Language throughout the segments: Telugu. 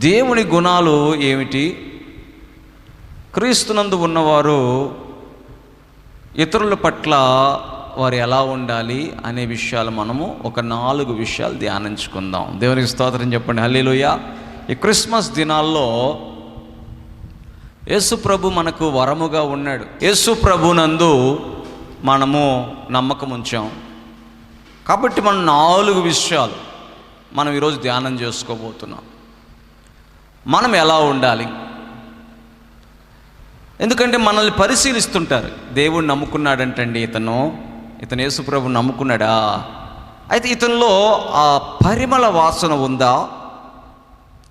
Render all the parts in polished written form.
దేవుని గుణాలు ఏమిటి, క్రీస్తునందు ఉన్నవారు ఇతరుల పట్ల వారు ఎలా ఉండాలి అనే విషయాలు మనము ఒక 4 విషయాలు ధ్యానించుకుందాం. దేవునికి స్తోత్రం చెప్పండి, హల్లెలూయా. ఈ క్రిస్మస్ దినాల్లో యేసు ప్రభు మనకు వరముగా ఉన్నాడు. యేసు ప్రభునందు మనము నమ్మకం ఉంచాం కాబట్టి మనం 4 విషయాలు మనం ఈరోజు ధ్యానం చేసుకోబోతున్నాం. మనం ఎలా ఉండాలి? ఎందుకంటే మనల్ని పరిశీలిస్తుంటారు. దేవుడు నమ్ముకున్నాడంటండి, ఇతను యేసు ప్రభుని నమ్ముకున్నాడా, అయితే ఇతనిలో ఆ పరిమళ వాసన ఉందా,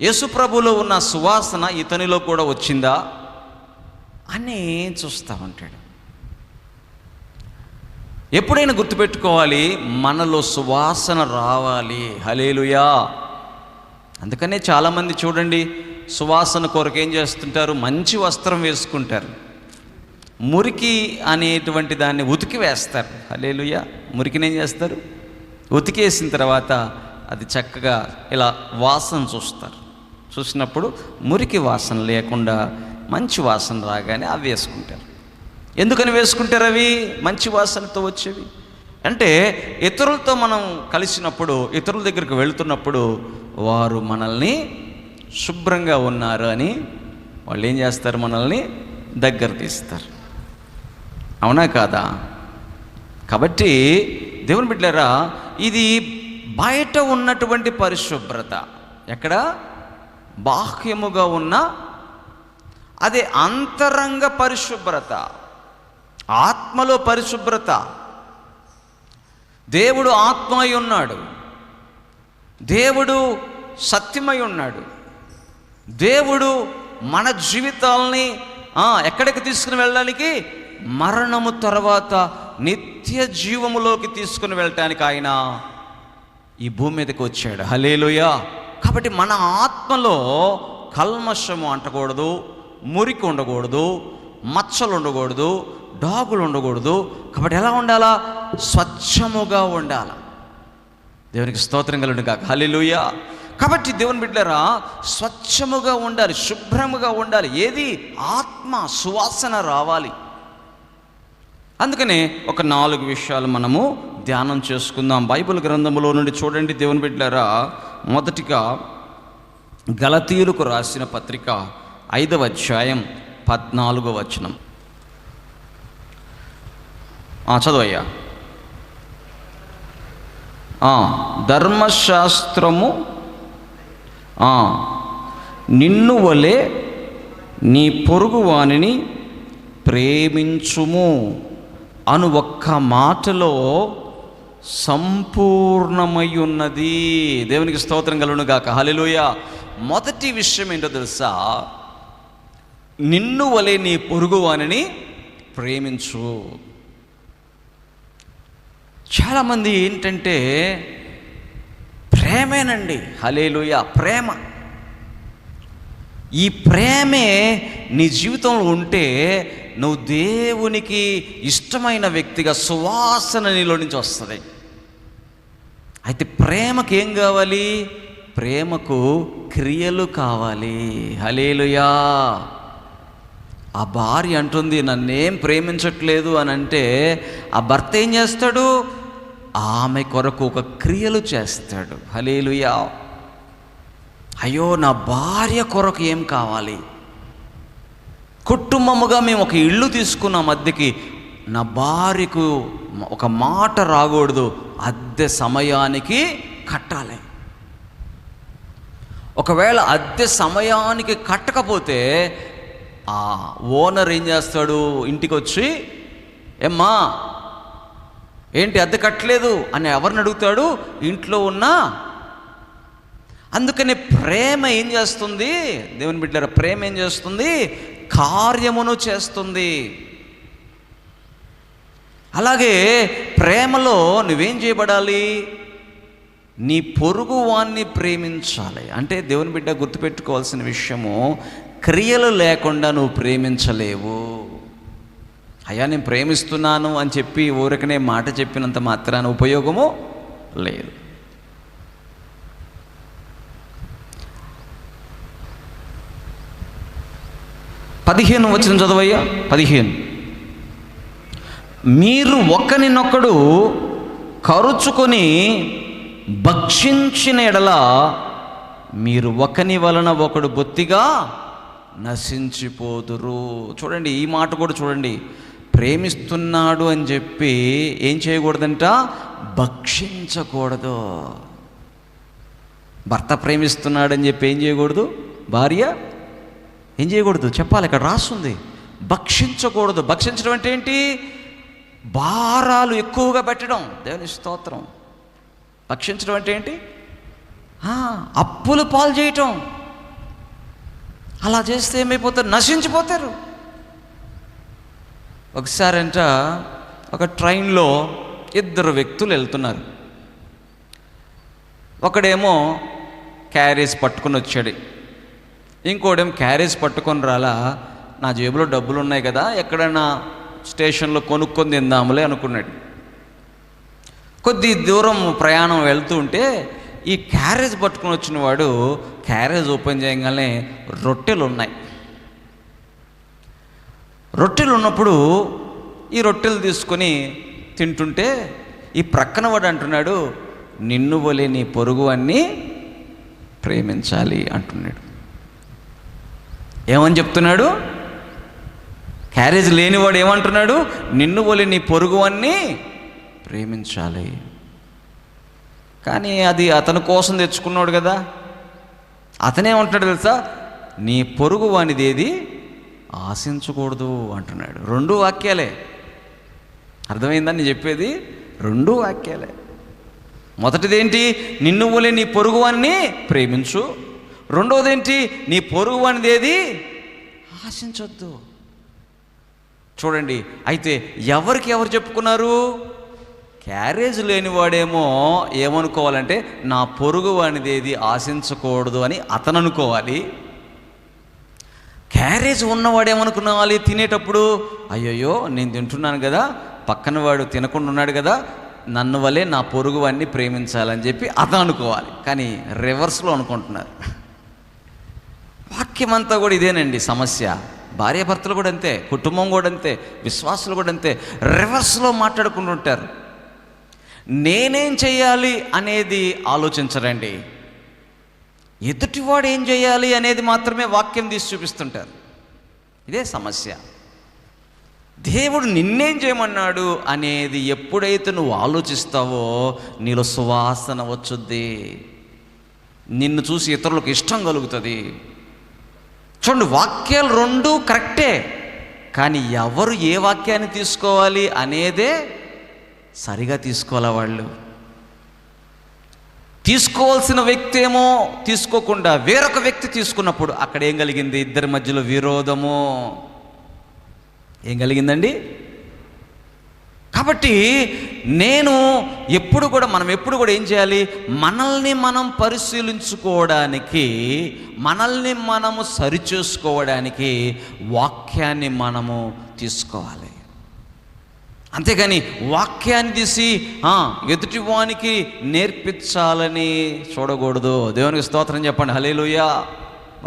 యేసు ప్రభులో ఉన్న సువాసన ఇతనిలో కూడా వచ్చిందా అని చూస్తూ ఉంటాడు. ఎప్పుడైనా గుర్తుపెట్టుకోవాలి, మనలో సువాసన రావాలి. హల్లెలూయా. అందుకనే చాలామంది చూడండి, సువాసన కొరకు ఏం చేస్తుంటారు, మంచి వస్త్రం వేసుకుంటారు, మురికి అనేటువంటి దాన్ని ఉతికి వేస్తారు. హల్లెలూయా. మురికిని ఏం చేస్తారు, ఉతికేసిన తర్వాత అది చక్కగా ఇలా వాసన చూసినప్పుడు మురికి వాసన లేకుండా మంచి వాసన రాగానే అవి వేసుకుంటారు. ఎందుకని వేసుకుంటారు? అవి మంచి వాసనతో వచ్చేవి. అంటే ఇతరులతో మనం కలిసినప్పుడు, ఇతరుల దగ్గరికి వెళుతున్నప్పుడు వారు మనల్ని శుభ్రంగా ఉన్నారు అని వాళ్ళు ఏం చేస్తారు, మనల్ని దగ్గర తీస్తారు. అవునా కాదా? కాబట్టి దేవుని బిడ్డలారా, ఇది బయట ఉన్నటువంటి పరిశుభ్రత, ఎక్కడ బాహ్యముగా ఉన్న అదే అంతరంగ పరిశుభ్రత, ఆత్మలో పరిశుభ్రత. దేవుడు ఆత్మై ఉన్నాడు, దేవుడు సత్యమై ఉన్నాడు. దేవుడు మన జీవితాలని ఎక్కడికి తీసుకుని వెళ్ళడానికి, మరణము తర్వాత నిత్య జీవములోకి తీసుకుని వెళ్ళటానికి ఆయన ఈ భూమి మీదకి వచ్చాడు. హల్లెలూయా. కాబట్టి మన ఆత్మలో కల్మషము అంటకూడదు, మురికి ఉండకూడదు, మచ్చలు ఉండకూడదు, డాగులు ఉండకూడదు. కాబట్టి ఎలా ఉండాలా? స్వచ్ఛముగా ఉండాలి. దేవునికి స్తోత్రం కలుగును గాక. హల్లెలూయా. కాబట్టి దేవుని బిడ్డలారా, స్వచ్ఛముగా ఉండాలి, శుభ్రముగా ఉండాలి. ఏది? ఆత్మ సువాసన రావాలి. అందుకనే ఒక 4 విషయాలు మనము ధ్యానం చేసుకుందాం. బైబిల్ గ్రంథములో నుండి చూడండి దేవుని బిడ్డలారా, మొదటిగా గలతీయులకు రాసిన పత్రిక 5వ అధ్యాయం 14వ వచనం. చదవయ్యా. ధర్మశాస్త్రము నిన్ను వలె నీ పొరుగు వానిని ప్రేమించుము అను ఒక్క మాటలో సంపూర్ణమై ఉన్నది. దేవునికి స్తోత్రం కలుగును గాక. హల్లెలూయా. మొదటి విషయం ఏంటో తెలుసా? నిన్ను వలె నీ పొరుగు వానిని ప్రేమించు. చాలామంది ఏంటంటే ప్రేమేనండి. హల్లెలూయా. ప్రేమ, ఈ ప్రేమే నీ జీవితంలో ఉంటే నువ్వు దేవునికి ఇష్టమైన వ్యక్తిగా, సువాసన నీలో నుంచి వస్తుంది. అయితే ప్రేమకు ఏం కావాలి? ప్రేమకు క్రియలు కావాలి. హల్లెలూయా. ఆ భార్య అంటుంది, నన్నేం ప్రేమించట్లేదు అని అంటే, ఆ భర్త ఏం చేస్తాడు? ఆమె కొరకు ఒక క్రియలు చేస్తాడు. హల్లెలూయా. అయ్యో, నా భార్య కొరకు ఏం కావాలి? కుటుంబముగా మేము ఒక ఇల్లు తీసుకున్నాం అద్దెకి, నా భార్యకు ఒక మాట రాకూడదు, అద్దె సమయానికి కట్టాలి. ఒకవేళ అద్దె సమయానికి కట్టకపోతే ఆ ఓనర్ ఏం చేస్తాడు? ఇంటికి వచ్చి, ఏమ్మా ఏంటి అద్దె కట్టలేదు అని ఎవరిని అడుగుతాడు? ఇంట్లో ఉన్నా. అందుకని ప్రేమ ఏం చేస్తుంది? దేవుని బిడ్డలారా, ప్రేమ ఏం చేస్తుంది? కార్యమును చేస్తుంది. అలాగే ప్రేమలో నువ్వేం చేయబడాలి? నీ పొరుగు వాన్ని ప్రేమించాలి. అంటే దేవుని బిడ్డ గుర్తుపెట్టుకోవాల్సిన విషయము, క్రియలు లేకుండా నువ్వు ప్రేమించలేవు. అయ్యా నేను ప్రేమిస్తున్నాను అని చెప్పి ఊరికనే మాట చెప్పినంత మాత్రాన ఉపయోగము లేదు. 15 వచనం చదవయ్యా. 15. మీరు ఒకరినొకడు కరుచుకొని భక్షించిన ఎడల మీరు ఒకని వలన ఒకడు బొత్తిగా నశించిపోదురు. చూడండి, ఈ మాట కూడా చూడండి. ప్రేమిస్తున్నాడు అని చెప్పి ఏం చేయకూడదంట? భక్షించకూడదు. భర్త ప్రేమిస్తున్నాడు అని చెప్పి ఏం చేయకూడదు? భార్య ఏం చేయకూడదు? చెప్పాలి, ఇక్కడ రాస్తుంది. భక్షించకూడదు. భక్షించడం అంటే ఏంటి? భారాలు ఎక్కువగా పెట్టడం. దేవుని స్తోత్రం. భక్షించడం అంటే ఏంటి? అప్పులు పాలు చేయటం. అలా చేస్తే ఏమైపోతారు? నశించిపోతారు. ఒకసారంట ఒక ట్రైన్లో 2 వ్యక్తులు వెళ్తున్నారు. ఒకడేమో క్యారేజ్ పట్టుకొని వచ్చాడు, ఇంకోడేమో క్యారేజ్ పట్టుకొని రాలా. నా జేబులో డబ్బులు ఉన్నాయి కదా, ఎక్కడైనా స్టేషన్లో కొనుక్కొని తిందాములే అనుకున్నాడు. కొద్ది దూరం ప్రయాణం వెళ్తూ ఉంటే ఈ క్యారేజ్ పట్టుకొని వచ్చిన వాడు క్యారేజ్ ఓపెన్ చేయగానే రొట్టెలు ఉన్నాయి. రొట్టెలు ఉన్నప్పుడు ఈ రొట్టెలు తీసుకొని తింటుంటే ఈ ప్రక్కన వాడు అంటున్నాడు, నిన్ను వలె నీ పొరుగు అన్నీ ప్రేమించాలి అంటున్నాడు. ఏమని చెప్తున్నాడు? క్యారేజ్ లేనివాడు ఏమంటున్నాడు? నిన్ను వలె నీ పొరుగు అన్నీ ప్రేమించాలి. కానీ అది అతని కోసం తెచ్చుకున్నాడు కదా. అతనేమంటున్నాడు తెలుసా? నీ పొరుగు వానిది ఏది ఆశించకూడదు అంటున్నాడు. 2 వాక్యాలే. అర్థమైందని చెప్పేది? 2 వాక్యాలే. మొదటిదేంటి? నిన్ను వలె నీ పొరుగువాన్ని ప్రేమించు. రెండోదేంటి? నీ పొరుగువానిది ఏది ఆశించొద్దు. చూడండి, అయితే ఎవరికి ఎవరు చెప్పుకున్నారు? క్యారేజ్ లేనివాడేమో ఏమనుకోవాలంటే నా పొరుగువానిది ఏది ఆశించకూడదు అని అతను అనుకోవాలి. క్యారేజ్ ఉన్నవాడేమనుకున్నావాలి? తినేటప్పుడు అయ్యయ్యో నేను తింటున్నాను కదా, పక్కన వాడు తినకుండా ఉన్నాడు కదా, నన్ను వలే నా పొరుగువాన్ని ప్రేమించాలని చెప్పి అతను అనుకోవాలి. కానీ రివర్స్లో అనుకుంటున్నారు. వాక్యం అంతా కూడా ఇదేనండి సమస్య. భార్యాభర్తలు కూడా అంతే, కుటుంబం కూడా అంతే, విశ్వాసులు కూడా అంతే. రివర్స్లో మాట్లాడుకుంటుంటారు. నేనేం చేయాలి అనేది ఆలోచించరండి. ఎదుటివాడు ఏం చేయాలి అనేది మాత్రమే వాక్యం తీసి చూపిస్తుంటారు. ఇదే సమస్య. దేవుడు నిన్నేం చేయమన్నాడు అనేది ఎప్పుడైతే నువ్వు ఆలోచిస్తావో నీలో సువాసన వచ్చుద్ది. నిన్ను చూసి ఇతరులకు ఇష్టం కలుగుతుంది. చూడండి, వాక్యాలు 2 కరెక్టే, కానీ ఎవరు ఏ వాక్యాన్ని తీసుకోవాలి అనేదే సరిగా తీసుకోవాలా. వాళ్ళు తీసుకోవాల్సిన వ్యక్తి ఏమో తీసుకోకుండా వేరొక వ్యక్తి తీసుకున్నప్పుడు అక్కడ ఏం కలిగింది? ఇద్దరి మధ్యలో విరోధము. ఏం కలిగిందండి? కాబట్టి మనం ఎప్పుడు కూడా ఏం చేయాలి? మనల్ని మనం పరిశీలించుకోవడానికి, మనల్ని మనము సరిచేసుకోవడానికి వాక్యాన్ని మనము తీసుకోవాలి. అంతేగాని వాక్యాన్ని తీసి ఎదుటివానికి నేర్పించాలని చూడకూడదు. దేవునికి స్తోత్రం చెప్పండి. హల్లెలూయా.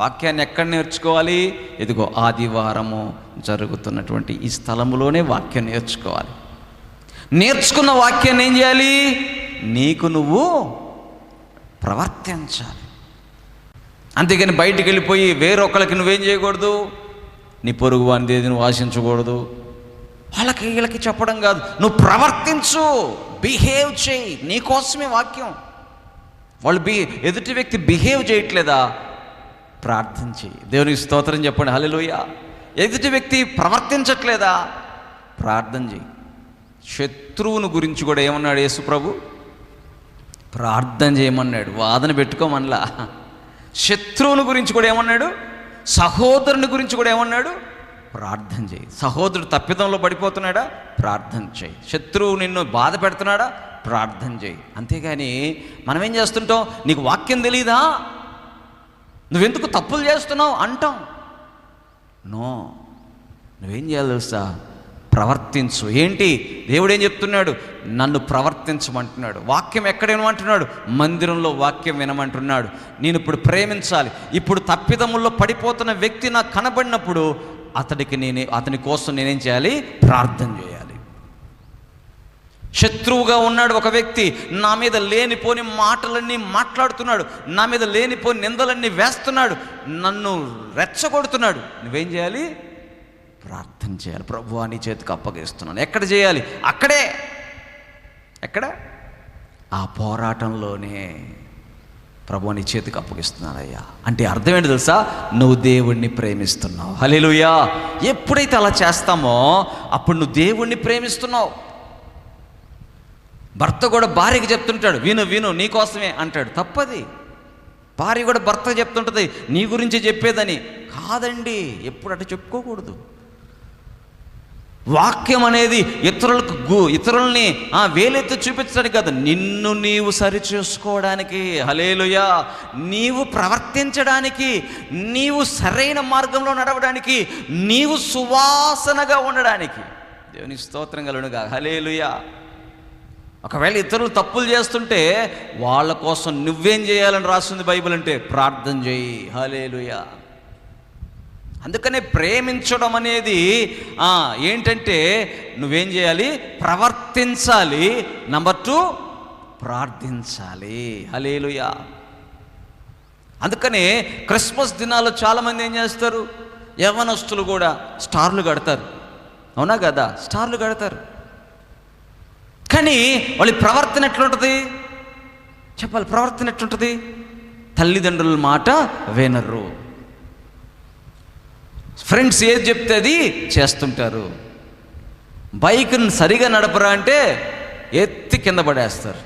వాక్యాన్ని ఎక్కడ నేర్చుకోవాలి? ఇదిగో ఆదివారము జరుగుతున్నటువంటి ఈ స్థలములోనే వాక్యం నేర్చుకోవాలి. నేర్చుకున్న వాక్యాన్ని ఏం చేయాలి? నీకు నువ్వు ప్రవర్తించాలి. అంతేగాని బయటికి వెళ్ళిపోయి వేరొకరికి నువ్వేం చేయకూడదు? నీ పొరుగు వానిది ఏది నువ్వు ఆశించకూడదు. వాళ్ళకి వీళ్ళకి చెప్పడం కాదు, నువ్వు ప్రవర్తించు, బిహేవ్ చేయి. నీకోసమే వాక్యం. వాళ్ళు ఎదుటి వ్యక్తి బిహేవ్ చేయట్లేదా? ప్రార్థన చేయి. దేవునికి స్తోత్రం చెప్పండి. హల్లెలూయా. ఎదుటి వ్యక్తి ప్రవర్తించట్లేదా? ప్రార్థన చేయి. శత్రువుని గురించి కూడా ఏమన్నాడు యేసు ప్రభు? ప్రార్థన చేయమన్నాడు. వాదన పెట్టుకోమనలా. శత్రువుని గురించి కూడా ఏమన్నాడు? సహోదరుని గురించి కూడా ఏమన్నాడు? ప్రార్థన చేయి. సహోదరుడు తప్పిదంలో పడిపోతున్నాడా? ప్రార్థన చేయి. శత్రువు నిన్ను బాధ పెడుతున్నాడా? ప్రార్థన చేయి. అంతేగాని మనం ఏం చేస్తుంటాం? నీకు వాక్యం తెలీదా? నువ్వెందుకు తప్పులు చేస్తున్నావు అంటాం. నో, నువ్వేం చేయాలి తెలుసా? ప్రవర్తించు. ఏంటి దేవుడు ఏం చెప్తున్నాడు? నన్ను ప్రవర్తించమంటున్నాడు. వాక్యం ఎక్కడ వినమంటున్నాడు? మందిరంలో వాక్యం వినమంటున్నాడు. నేను ఇప్పుడు ప్రేమించాలి. ఇప్పుడు తప్పిదముల్లో పడిపోతున్న వ్యక్తి నాకు కనబడినప్పుడు అతని కోసం నేనేం చేయాలి? ప్రార్థన చేయాలి. శత్రువుగా ఉన్నాడు ఒక వ్యక్తి, నా మీద లేనిపోని మాటలన్నీ మాట్లాడుతున్నాడు, నా మీద లేనిపోని నిందలన్నీ వేస్తున్నాడు, నన్ను రెచ్చగొడుతున్నాడు. నువ్వేం చేయాలి? ప్రార్థన చేయాలి. ప్రభువా నీ చేతికి అప్పగిస్తున్నాను. ఎక్కడ చేయాలి? అక్కడే. ఎక్కడ? ఆ పోరాటంలోనే ప్రభువా నీ చేతికి అప్పగిస్తున్నానయ్యా అంటే అర్థం ఏంటి తెలుసా? నువ్వు దేవుణ్ణి ప్రేమిస్తున్నావు. హల్లెలూయా. ఎప్పుడైతే అలా చేస్తామో అప్పుడు నువ్వు దేవుణ్ణి ప్రేమిస్తున్నావు. భర్త కూడా భార్యకి చెప్తుంటాడు, విను విను నీకోసమే అంటాడు. తప్పది. భార్య కూడా భర్త చెప్తుంటుంది, నీ గురించి చెప్పేదని. కాదండి, ఎప్పుడు అటు చెప్పుకోకూడదు. వాక్యం అనేది ఇతరుల్ని వేలెత్తి చూపించడానికి కాదు, నిన్ను నీవు సరిచేసుకోవడానికి. హల్లెలూయా. నీవు ప్రవర్తించడానికి, నీవు సరైన మార్గంలో నడవడానికి, నీవు సువాసనగా ఉండడానికి. దేవునికి స్తోత్రం కలుగునుగా. హల్లెలూయా. ఒకవేళ ఇతరులు తప్పులు చేస్తుంటే వాళ్ళ కోసం నువ్వేం చేయాలని రాస్తుంది బైబిల్ అంటే? ప్రార్థన చేయి. హల్లెలూయా. అందుకనే ప్రేమించడం అనేది ఏంటంటే నువ్వేం చేయాలి? ప్రవర్తించాలి. నంబర్ 2 ప్రార్థించాలి. హల్లెలూయా. అందుకనే క్రిస్మస్ దినాల్లో చాలామంది ఏం చేస్తారు? యవ్వనస్తులు కూడా స్టార్లు కడతారు. అవునా కదా? స్టార్లు కడతారు. కానీ వాళ్ళ ప్రవర్తన ఎట్లుంటుంది చెప్పాలి? ప్రవర్తన ఎట్లుంటుంది? తల్లిదండ్రుల మాట వినరు. ఫ్రెండ్స్ ఏది చెప్తే అది చేస్తుంటారు. బైక్ని సరిగా నడపరా అంటే ఎత్తి కింద పడేస్తారు.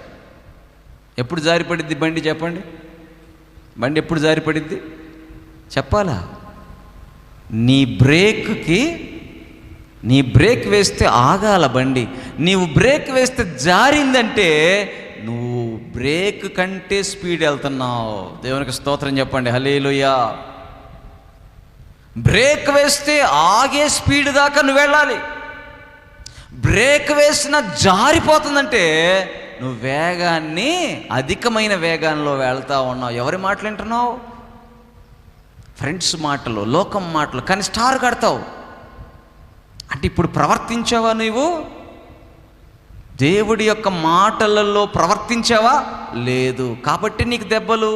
ఎప్పుడు జారిపడిద్ది బండి? చెప్పండి. బండి ఎప్పుడు జారిపడిద్ది చెప్పాలా? నీ బ్రేక్ వేస్తే ఆగాల బండి. నీవు బ్రేక్ వేస్తే జారిందంటే నువ్వు బ్రేక్ కంటే స్పీడ్ వెళ్తున్నావు. దేవునికి స్తోత్రం చెప్పండి. హల్లెలూయా. బ్రేక్ వేస్తే ఆగే స్పీడ్ దాకా నువ్వు వెళ్ళాలి. బ్రేక్ వేసిన జారిపోతుందంటే నువ్వు అధికమైన వేగాల్లో వెళ్తా ఉన్నావు. ఎవరి మాటలు వింటున్నావు? ఫ్రెండ్స్ మాటలు, లోకం మాటలు. కానీ స్టార్ కడతావు అంటే ఇప్పుడు ప్రవర్తించావా? నీవు దేవుడి యొక్క మాటలలో ప్రవర్తించావా? లేదు. కాబట్టి నీకు దెబ్బలు,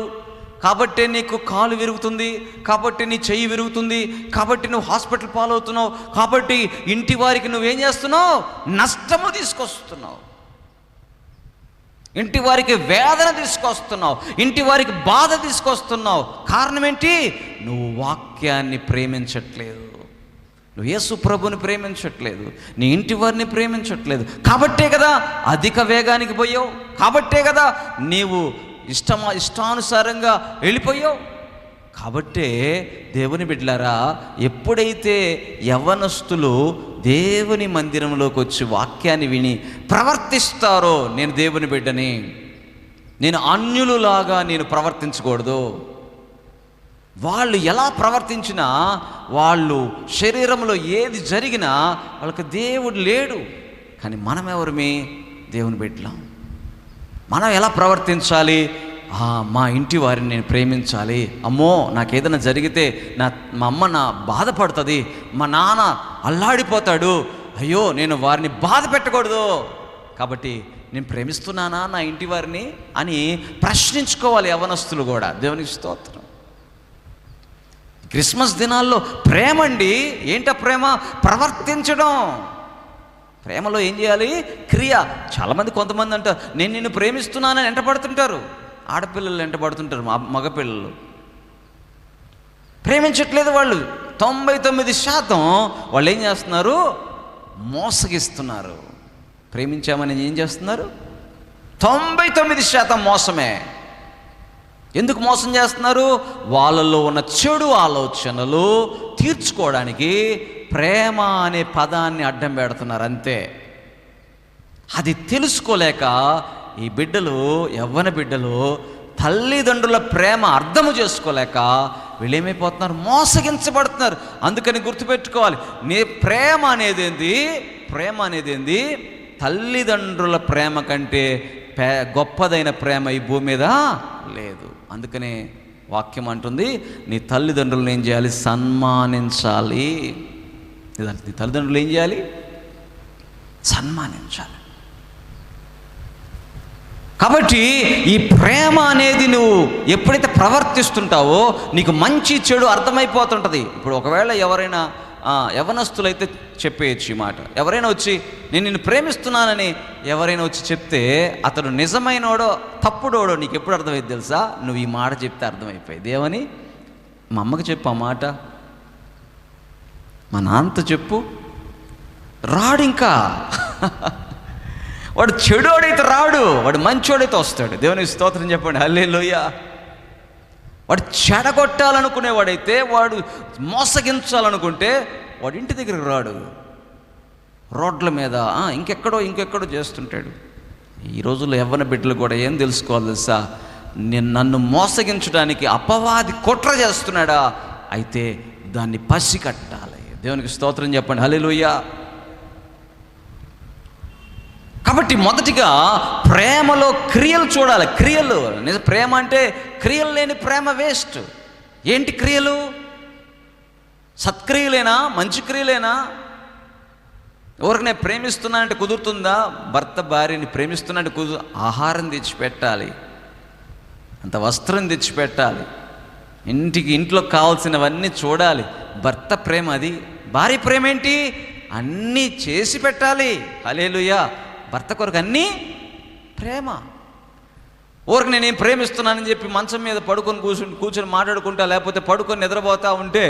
కాబట్టి నీకు కాలు విరుగుతుంది, కాబట్టి నీ చెయ్యి విరుగుతుంది, కాబట్టి నువ్వు హాస్పిటల్ పాలవుతున్నావు, కాబట్టి ఇంటి వారికి నువ్వేం చేస్తున్నావు? నష్టము తీసుకొస్తున్నావు. ఇంటి వారికి వేదన తీసుకొస్తున్నావు, ఇంటి వారికి బాధ తీసుకొస్తున్నావు. కారణం ఏంటి? నువ్వు వాక్యాన్ని ప్రేమించట్లేదు, నువ్వు యేసు ప్రభుని ప్రేమించట్లేదు, నీ ఇంటి వారిని ప్రేమించట్లేదు. కాబట్టే కదా అధిక వేగానికి పోయావు. కాబట్టే కదా నీవు ఇష్టానుసారంగా వెళ్ళిపోయావు. కాబట్టే దేవుని బిడ్డలారా, ఎప్పుడైతే యవ్వనస్తులు దేవుని మందిరంలోకి వచ్చి వాక్యాన్ని విని ప్రవర్తిస్తారో, నేను దేవుని బిడ్డని, నేను అన్యులులాగా నేను ప్రవర్తించకూడదు. వాళ్ళు ఎలా ప్రవర్తించినా, వాళ్ళు శరీరంలో ఏది జరిగినా వాళ్ళకి దేవుడు లేడు. కానీ మనం ఎవరిమి? దేవుని బిడ్డలం. మనం ఎలా ప్రవర్తించాలి? మా ఇంటి వారిని నేను ప్రేమించాలి. అమ్మో నాకేదైనా జరిగితే మా అమ్మ బాధపడుతుంది, మా నాన్న అల్లాడిపోతాడు, అయ్యో నేను వారిని బాధ పెట్టకూడదు, కాబట్టి నేను ప్రేమిస్తున్నానా నా ఇంటి వారిని అని ప్రశ్నించుకోవాలి యవ్వనస్తులు కూడా. దేవునికి స్తోత్రం. క్రిస్మస్ దినాల్లో ప్రేమ అండి. ఏంట ప్రేమ? ప్రవర్తించడం. ప్రేమలో ఏం చేయాలి? క్రియ. చాలామంది కొంతమంది అంటారు నేను నిన్ను ప్రేమిస్తున్నానని వెంటపడుతుంటారు. ఆడపిల్లలు వెంటపడుతుంటారు, మగపిల్లలు ప్రేమించట్లేదు. వాళ్ళు 99% వాళ్ళు ఏం చేస్తున్నారు? మోసగిస్తున్నారు. ప్రేమించామని ఏం చేస్తున్నారు? 99% మోసమే. ఎందుకు మోసం చేస్తున్నారు? వాళ్ళల్లో ఉన్న చెడు ఆలోచనలు తీర్చుకోవడానికి ప్రేమ అనే పదాన్ని అడ్డం పెడుతున్నారు, అంతే. అది తెలుసుకోలేక ఈ బిడ్డలు, యవ్వన బిడ్డలు తల్లిదండ్రుల ప్రేమ అర్థము చేసుకోలేక వీళ్ళేమైపోతున్నారు? మోసగించబడుతున్నారు. అందుకని గుర్తుపెట్టుకోవాలి, నీ ప్రేమ అనేది ఏంది? తల్లిదండ్రుల ప్రేమ కంటే గొప్పదైన ప్రేమ ఈ భూమి మీద లేదు. అందుకనే వాక్యం అంటుంది, నీ తల్లిదండ్రులను ఏం చేయాలి? సన్మానించాలి. నీ తల్లిదండ్రులు ఏం చేయాలి? సన్మానించాలి. కాబట్టి ఈ ప్రేమ అనేది నువ్వు ఎప్పుడైతే ప్రవర్తిస్తుంటావో నీకు మంచి చెడు అర్థమైపోతుంటుంది. ఇప్పుడు ఒకవేళ ఎవరైనా యవనస్తులైతే చెప్పేయచ్చు ఈ మాట. ఎవరైనా వచ్చి నేను నిన్ను ప్రేమిస్తున్నానని ఎవరైనా వచ్చి చెప్తే అతడు నిజమైనోడో తప్పుడోడో నీకు ఎప్పుడు అర్థమైంది తెలుసా? నువ్వు ఈ మాట చెప్తే అర్థమైపోయింది. ఏమని? మా అమ్మకి చెప్పు ఆ మాట, మా నాన్నతో చెప్పు. రాడు ఇంకా. వాడు చెడోడైతే రాడు, వాడు మంచోడైతే వస్తాడు. దేవునికి స్తోత్రం చెప్పండి, హల్లెలూయా. వాడు చెడగొట్టాలనుకునేవాడైతే, వాడు మోసగించాలనుకుంటే వాడు ఇంటి దగ్గరికి రాడు, రోడ్ల మీద ఇంకెక్కడో చేస్తుంటాడు. ఈ రోజుల్లో యవ్వన బిడ్డలు కూడా ఏం తెలుసుకోవాలి తెలుసా? నన్ను మోసగించడానికి అపవాది కుట్ర చేస్తున్నాడా, అయితే దాన్ని పసికట్టాలి. దేవునికి స్తోత్రం చెప్పండి, హల్లెలూయా. కాబట్టి మొదటిగా ప్రేమలో క్రియలు చూడాలి. క్రియలు ప్రేమ అంటే క్రియలు లేని ప్రేమ వేస్ట్. ఏంటి క్రియలు? సత్క్రియలేనా? మంచి క్రియలేనా? ఎవరికి నేను ప్రేమిస్తున్నానంటే కుదురుతుందా? భర్త భార్యని ప్రేమిస్తున్నానంటే ఆహారం తెచ్చిపెట్టాలి, అంత వస్త్రం తెచ్చిపెట్టాలి, ఇంట్లో కావాల్సినవన్నీ చూడాలి. భర్త ప్రేమ అది. భార్య ప్రేమ ఏంటి? అన్నీ చేసి పెట్టాలి. హల్లెలూయా. భర్త కొరకు అన్నీ ప్రేమ. ఊరికి నేనేం ప్రేమిస్తున్నానని చెప్పి మంచం మీద కూర్చొని మాట్లాడుకుంటా, లేకపోతే పడుకొని నిద్రపోతా ఉంటే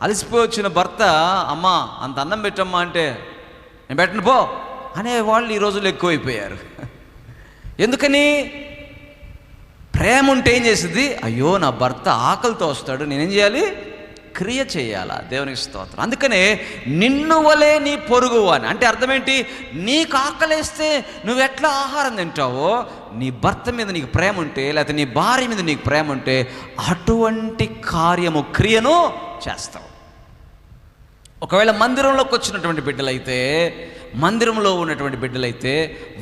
అలసిపోయి వచ్చిన భర్త అమ్మ అంత అన్నం పెట్టమ్మా అంటే నేను పెట్టను పో అనేవాళ్ళు ఈ రోజుల్లో ఎక్కువైపోయారు. ఎందుకని? ప్రేమ ఉంటే ఏం చేసింది? అయ్యో నా భర్త ఆకలితో వస్తాడు, నేనేం చేయాలి? క్రియ చేయాలా? దేవునికి స్తోత్రం. అందుకనే నిన్ను వలే నీ పొరుగువాని అంటే అర్థం ఏంటి? నీకు ఆకలేస్తే నువ్వు ఎట్లా ఆహారం తింటావో, నీ భర్త మీద నీకు ప్రేమ ఉంటే, లేకపోతే నీ భార్య మీద నీకు ప్రేమ ఉంటే అటువంటి కార్యము క్రియను చేస్తావు. ఒకవేళ మందిరంలోకి వచ్చినటువంటి బిడ్డలైతే, మందిరంలో ఉన్నటువంటి బిడ్డలైతే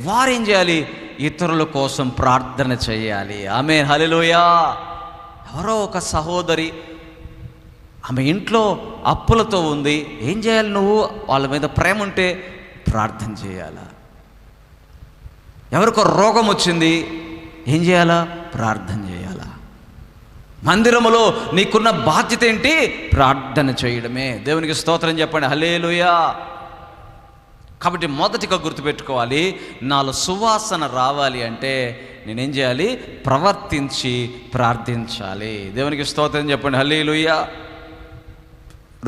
వారేం చేయాలి? ఇతరుల కోసం ప్రార్థన చేయాలి. ఆమేన్, హల్లెలూయా. ఎవరో ఒక సహోదరి ఆమె ఇంట్లో అప్పులతో ఉంది. ఏం చేయాలి? నువ్వు వాళ్ళ మీద ప్రేమ ఉంటే ప్రార్థన చేయాలా? ఎవరికో రోగం వచ్చింది, ఏం చేయాలా? ప్రార్థన చేయాలా? మందిరములో నీకున్న బాధ్యత ఏంటి? ప్రార్థన చేయడమే. దేవునికి స్తోత్రం చెప్పండి, హల్లెలూయా. కాబట్టి మొదటిగా గుర్తుపెట్టుకోవాలి, నాలో సువాసన రావాలి అంటే నేనేం చేయాలి? ప్రవర్తించి ప్రార్థించాలి. దేవునికి స్తోత్రం చెప్పండి, హల్లెలూయా.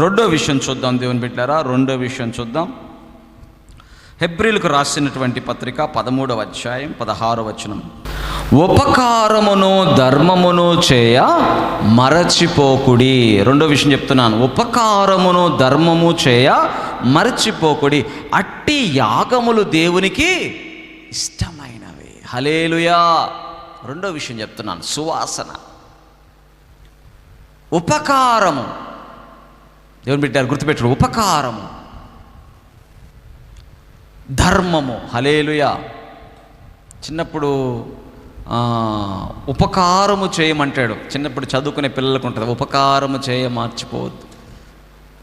రెండో విషయం చూద్దాం దేవుని బిడ్డలారా. రెండో విషయం చూద్దాం. హెబ్రీలకు రాసినటువంటి పత్రిక 13వ అధ్యాయం 16వ వచనం. ఉపకారమును ధర్మమును చేయ మరచిపోకుడి. రెండో విషయం చెప్తున్నాను. ఉపకారమును ధర్మము చేయ మరచిపోకుడి. అట్టి యాగములు దేవునికి ఇష్టమైనవి. హల్లెలూయా. రెండో విషయం చెప్తున్నాను, సువాసన, ఉపకారము. దేవుని బిడ్డలు గుర్తుపెట్టారు, ఉపకారము, ధర్మము. హల్లెలూయా. చిన్నప్పుడు ఉపకారము చేయమంటాడు. చిన్నప్పుడు చదువుకునే పిల్లలకు ఉంటుంది, ఉపకారము చేయ మర్చిపోవద్దు.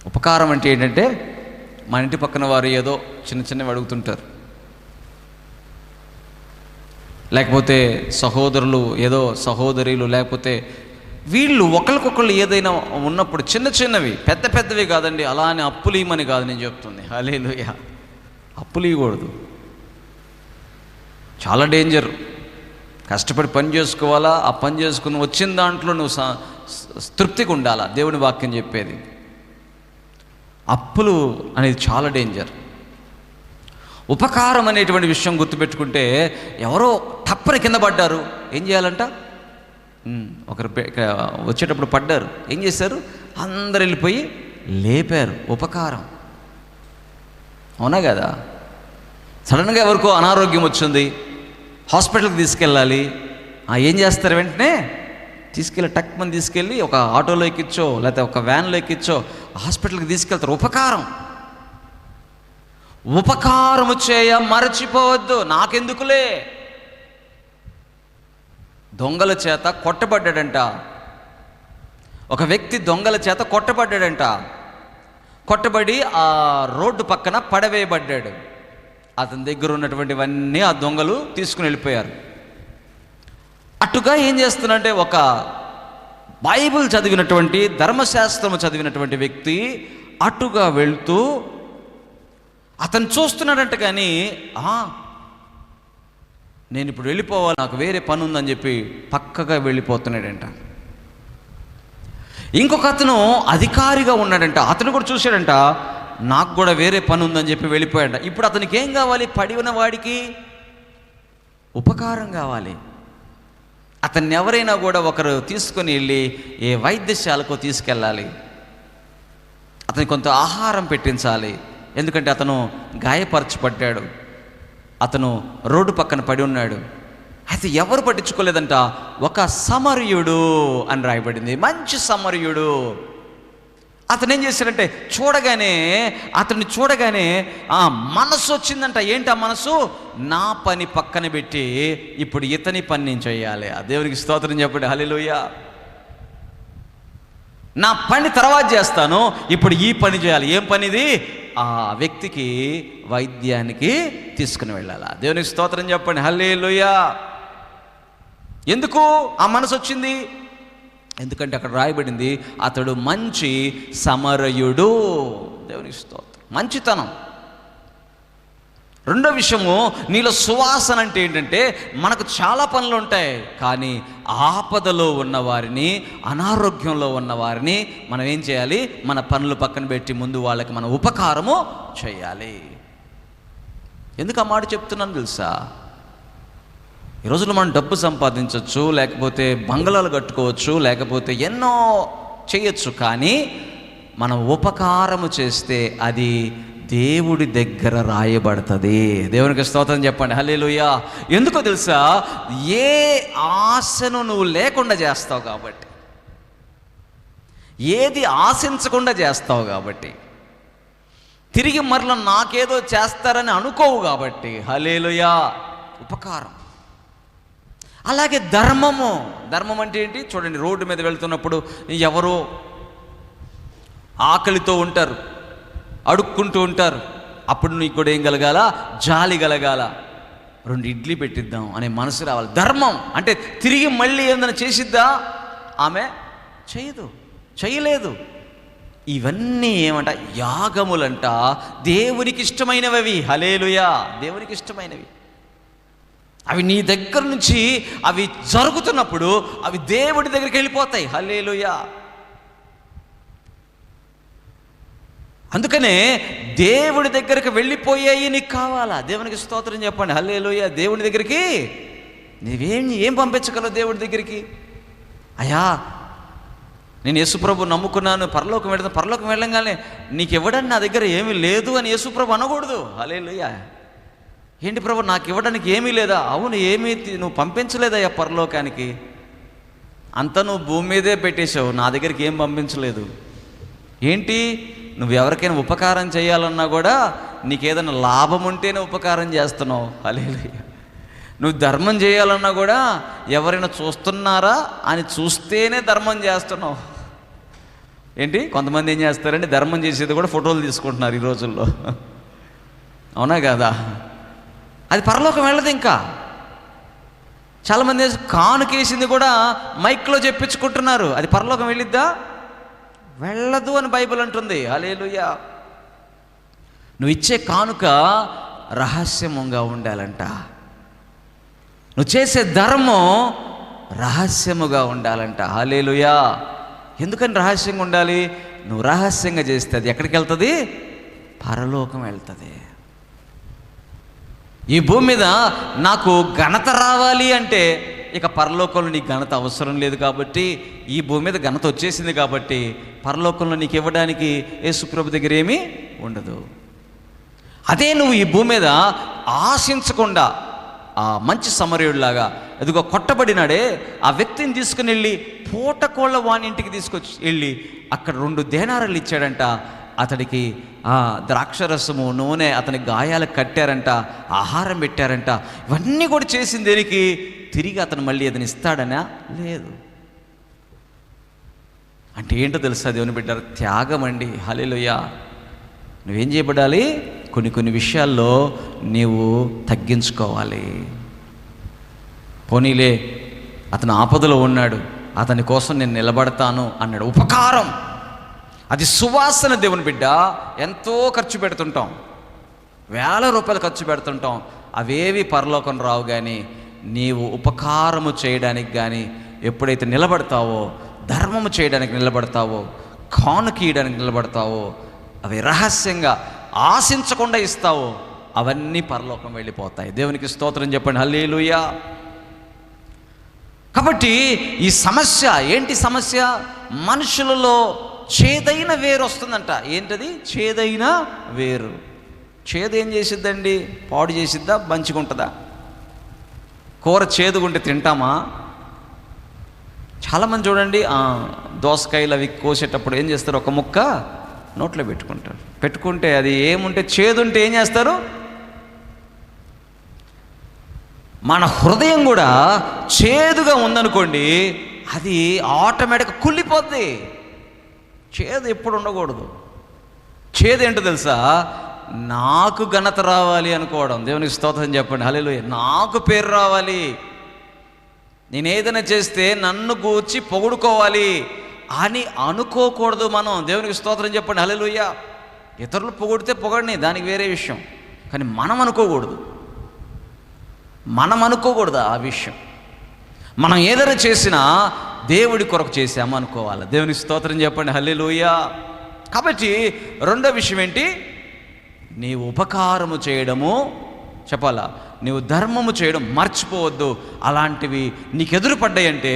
ఉపకారం అంటే ఏంటంటే, మన ఇంటి పక్కన వారు ఏదో చిన్నవి అడుగుతుంటారు, లేకపోతే సహోదరులు ఏదో సహోదరులు, లేకపోతే వీళ్ళు ఒకరికొకళ్ళు ఏదైనా ఉన్నప్పుడు చిన్నవి, పెద్దవి కాదండి, అలా అని అప్పులు ఇవ్వమని కాదు నేను చెప్తుంది. హల్లెలూయా. అప్పులు ఇవ్వకూడదు, చాలా డేంజర్. కష్టపడి పని చేసుకోవాలా, ఆ పని చేసుకుని వచ్చిన దాంట్లో నువ్వు తృప్తిగా ఉండాలా. దేవుని వాక్యం చెప్పేది. అప్పులు అనేది చాలా డేంజర్. ఉపకారం అనేటువంటి విషయం గుర్తుపెట్టుకుంటే, ఎవరో తప్పని కింద పడ్డారు, ఏం చేయాలంట? ఒకరు వచ్చేటప్పుడు పడ్డారు, ఏం చేశారు? అందరు వెళ్ళిపోయి లేపారు. ఉపకారం. అవునా కదా? సడన్గా ఎవరికో అనారోగ్యం వచ్చింది, హాస్పిటల్కి తీసుకెళ్ళాలి. ఏం చేస్తారు? వెంటనే తీసుకెళ్ళి టక్మని తీసుకెళ్ళి ఒక ఆటోలో ఎక్కించో లేకపోతే ఒక వ్యాన్లో ఎక్కించో హాస్పిటల్కి తీసుకెళ్తారు. ఉపకారం. ఉపకారము చేయ మరచిపోవద్దు. నాకెందుకులే. దొంగల చేత కొట్టబడ్డాడంట. ఒక వ్యక్తి దొంగల చేత కొట్టబడ్డాడంట. కొట్టబడి ఆ రోడ్డు పక్కన పడవేయబడ్డాడు. అతని దగ్గర ఉన్నటువంటివన్నీ ఆ దొంగలు తీసుకుని వెళ్ళిపోయారు. అటుగా ఏం చేస్తున్నంటే, ఒక బైబిల్ చదివినటువంటి, ధర్మశాస్త్రము చదివినటువంటి వ్యక్తి అటుగా వెళ్తూ అతను చూస్తున్నాడంట. కానీ నేను ఇప్పుడు వెళ్ళిపోవాలి, నాకు వేరే పని ఉందని చెప్పి పక్కగా వెళ్ళిపోతున్నాడంట. ఇంకొక అతను అధికారిగా ఉన్నాడంట. అతను కూడా చూశాడంట, నాకు కూడా వేరే పని ఉందని చెప్పి వెళ్ళిపోయాడంట. ఇప్పుడు అతనికి ఏం కావాలి? పడి ఉన్న వాడికి ఉపకారం కావాలి. అతన్ని ఎవరైనా కూడా ఒకరు తీసుకొని వెళ్ళి ఏ వైద్యశాలకు తీసుకెళ్ళాలి, అతనికి కొంత ఆహారం పెట్టించాలి. ఎందుకంటే అతను గాయపరచబడ్డాడు, అతను రోడ్డు పక్కన పడి ఉన్నాడు. అయితే ఎవరు పట్టించుకోలేదంట. ఒక సమరయుడు అని రాయబడింది, మంచి సమరయుడు. అతను ఏం చేశాడంటే, అతన్ని చూడగానే మనసు వచ్చిందంట. ఏంటి ఆ మనసు? నా పని పక్కన పెట్టి ఇప్పుడు ఇతని పని నేను చేయాలి. ఆ దేవునికి స్తోత్రం చెప్పండి, హల్లెలూయా. నా పని తర్వాత చేస్తాను, ఇప్పుడు ఈ పని చేయాలి. ఏం పనిది? ఆ వ్యక్తికి వైద్యానికి తీసుకుని వెళ్ళాలి. దేవునికి స్తోత్రం చెప్పండి, హల్లెలూయా. ఎందుకు ఆ మనసు వచ్చింది? ఎందుకంటే అక్కడ రాయబడింది, అతడు మంచి సమరయుడు. దేవునికి స్తోత్రం. మంచితనం. రెండో విషయము, నీలో సువాసన అంటే ఏంటంటే, మనకు చాలా పనులు ఉంటాయి, కానీ ఆపదలో ఉన్నవారిని, అనారోగ్యంలో ఉన్నవారిని మనం ఏం చేయాలి? మన పనులు పక్కన పెట్టి ముందు వాళ్ళకి మనం ఉపకారము చేయాలి. ఎందుకు ఆ మాట చెప్తున్నాను తెలుసా? ఈ రోజుల్లో మనం డబ్బు సంపాదించవచ్చు, లేకపోతే బంగళాలు కట్టుకోవచ్చు, లేకపోతే ఎన్నో చేయొచ్చు, కానీ మనం ఉపకారము చేస్తే అది దేవుడి దగ్గర రాయబడుతుంది. దేవునికి స్తోత్రం చెప్పండి, హల్లెలూయా. ఎందుకో తెలుసా? ఏ ఆశను నువ్వు లేకుండా చేస్తావు కాబట్టి, ఏది ఆశించకుండా చేస్తావు కాబట్టి, తిరిగి మరల నాకేదో చేస్తారని అనుకోవు కాబట్టి, హల్లెలూయా. ఉపకారం. అలాగే ధర్మం అంటే ఏంటి? చూడండి, రోడ్డు మీద వెళ్తున్నప్పుడు ఎవరో ఆకలితో ఉంటారు, అడుక్కుంటూ ఉంటారు. అప్పుడు నీకు కూడా ఏం కలగాల? జాలి కలగాల. 2 ఇడ్లీ పెట్టిద్దాం అనే మనసు రావాలి. ధర్మం అంటే తిరిగి మళ్ళీ ఏదైనా చేసిద్దా? ఆమె చేయలేదు. ఇవన్నీ ఏమంట? యాగములంట. దేవునికి ఇష్టమైనవి. హల్లెలూయా. దేవునికి ఇష్టమైనవి. అవి నీ దగ్గర నుంచి అవి జరుగుతున్నప్పుడు అవి దేవుడి దగ్గరికి వెళ్ళిపోతాయి. హల్లెలూయా. అందుకనే దేవుడి దగ్గరికి వెళ్ళిపోయాయి నీకు కావాలా? దేవునికి స్తోత్రం చెప్పండి, హల్లెలూయా. దేవుడి దగ్గరికి ఏం పంపించగలవు? దేవుడి దగ్గరికి, అయ్యా నేను యేసుప్రభు నమ్ముకున్నాను, పరలోకం వెళ్ళంగానే నీకు ఇవ్వడానికి నా దగ్గర ఏమీ లేదు అని యేసుప్రభు అనకూడదు. హల్లెలూయా. ఏంటి ప్రభు, నాకు ఇవ్వడానికి ఏమీ లేదా? అవును, ఏమీ నువ్వు పంపించలేదయ్యా పరలోకానికి, అంతా నువ్వు భూమి మీదే పెట్టేశావు, నా దగ్గరికి ఏం పంపించలేదు. ఏంటి, నువ్వు ఎవరికైనా ఉపకారం చేయాలన్నా కూడా నీకేదైనా లాభం ఉంటేనే ఉపకారం చేస్తున్నావు. హల్లెలూయా. నువ్వు ధర్మం చేయాలన్నా కూడా ఎవరైనా చూస్తున్నారా అని చూస్తేనే ధర్మం చేస్తున్నావు. ఏంటి, కొంతమంది ఏం చేస్తారంటే ధర్మం చేసేది కూడా ఫోటోలు తీసుకుంటున్నారు ఈ రోజుల్లో. అవునా కదా? అది పరలోకం వెళ్ళదు. ఇంకా చాలామంది కానుకేసింది కూడా మైక్లో చెప్పించుకుంటున్నారు. అది పరలోకం వెళ్ళిద్దా? వెళ్ళదు అని బైబిల్ అంటుంది. హల్లెలూయా. నువ్వు ఇచ్చే కానుక రహస్యంగా ఉండాలంట. నువ్వు చేసే ధర్మం రహస్యముగా ఉండాలంట. హల్లెలూయా. ఎందుకని రహస్యంగా ఉండాలి? నువ్వు రహస్యంగా చేస్తే అది ఎక్కడికి వెళ్తుంది? పరలోకం వెళ్తుంది. ఈ భూమి మీద నాకు ఘనత రావాలి అంటే ఇక పరలోకంలో నీకు ఘనత అవసరం లేదు కాబట్టి, ఈ భూమి మీద ఘనత వచ్చేసింది కాబట్టి పరలోకంలో నీకు ఇవ్వడానికి యేసుప్రభు దగ్గర ఏమీ ఉండదు. అదే నువ్వు ఈ భూమి మీద ఆశించకుండా ఆ మంచి సమరయుడిలాగా ఎదుగో కొట్టబడినాడే ఆ వ్యక్తిని తీసుకుని వెళ్ళి పూటకోళ్ళ వాని ఇంటికి తీసుకొచ్చి వెళ్ళి అక్కడ 2 దేనారాలు ఇచ్చాడంట. అతడికి ద్రాక్షరసము, నూనె, అతని గాయాలకు కట్టారంట, ఆహారం పెట్టారంట. ఇవన్నీ కూడా చేసింది దేనికి? తిరిగి అతను మళ్ళీ అతను ఇస్తాడనా? లేదు. అంటే ఏంటో తెలుసా దేవుని బిడ్డారు? త్యాగం అండి. హల్లెలూయా. నువ్వేం చేయబడాలి? కొన్ని విషయాల్లో నీవు తగ్గించుకోవాలి. పోనీలే, అతను ఆపదలో ఉన్నాడు, అతని కోసం నేను నిలబడతాను అన్నాడు. ఉపకారం, అది సువాసన. దేవుని బిడ్డ, ఎంతో ఖర్చు పెడుతుంటాం, వేల రూపాయలు ఖర్చు పెడుతుంటాం, అవేవి పరలోకం రావు. కానీ నీవు ఉపకారము చేయడానికి కానీ ఎప్పుడైతే నిలబడతావో, ధర్మము చేయడానికి నిలబడతావో, కానుకీయడానికి నిలబడతావో, అవి రహస్యంగా ఆశించకుండా ఇస్తావో, అవన్నీ పరలోకం వెళ్ళిపోతాయి. దేవునికి స్తోత్రం చెప్పండి, హల్లెలూయా. కాబట్టి ఈ సమస్య ఏంటి? సమస్య మనుషులలో చేదైన వేరు వస్తుందంట. ఏంటది? చేదైన వేరు. చేదు ఏం చేసిద్దండి? పాడు చేసిద్దా? మంచిగా ఉంటుందా? కూర చేదుగుంటే తింటామా? చాలామంది చూడండి, దోసకాయలు అవి కోసేటప్పుడు ఏం చేస్తారు? ఒక ముక్క నోట్లో పెట్టుకుంటారు. పెట్టుకుంటే అది ఏముంటే చేదుంటే ఏం చేస్తారు? మన హృదయం కూడా చేదుగా ఉందనుకోండి, అది ఆటోమేటిక్గా కుళ్ళిపోద్ది. చేదు ఎప్పుడు ఉండకూడదు. చేదు ఏంటో తెలుసా? నాకు ఘనత రావాలి అనుకోవడం. దేవునికి స్తోత్రం చెప్పండి, హల్లెలూయా. నాకు పేరు రావాలి, నేను ఏదైనా చేస్తే నన్ను గూర్చి పొగుడుకోవాలి అని అనుకోకూడదు మనం. దేవునికి స్తోత్రం చెప్పండి, హల్లెలూయా. ఇతరులు పొగిడితే పొగడిని, దానికి వేరే విషయం. కానీ మనం అనుకోకూడదు ఆ విషయం. మనం ఏదైనా చేసినా దేవుడి కొరకు చేసాము అనుకోవాలి. దేవునికి స్తోత్రం చెప్పండి, హల్లెలూయా. కాబట్టి రెండో విషయం ఏంటి? నీవు ఉపకారము చేయడము చెప్పాలా, నీవు ధర్మము చేయడం మర్చిపోవద్దు. అలాంటివి నీకు ఎదురుపడ్డాయంటే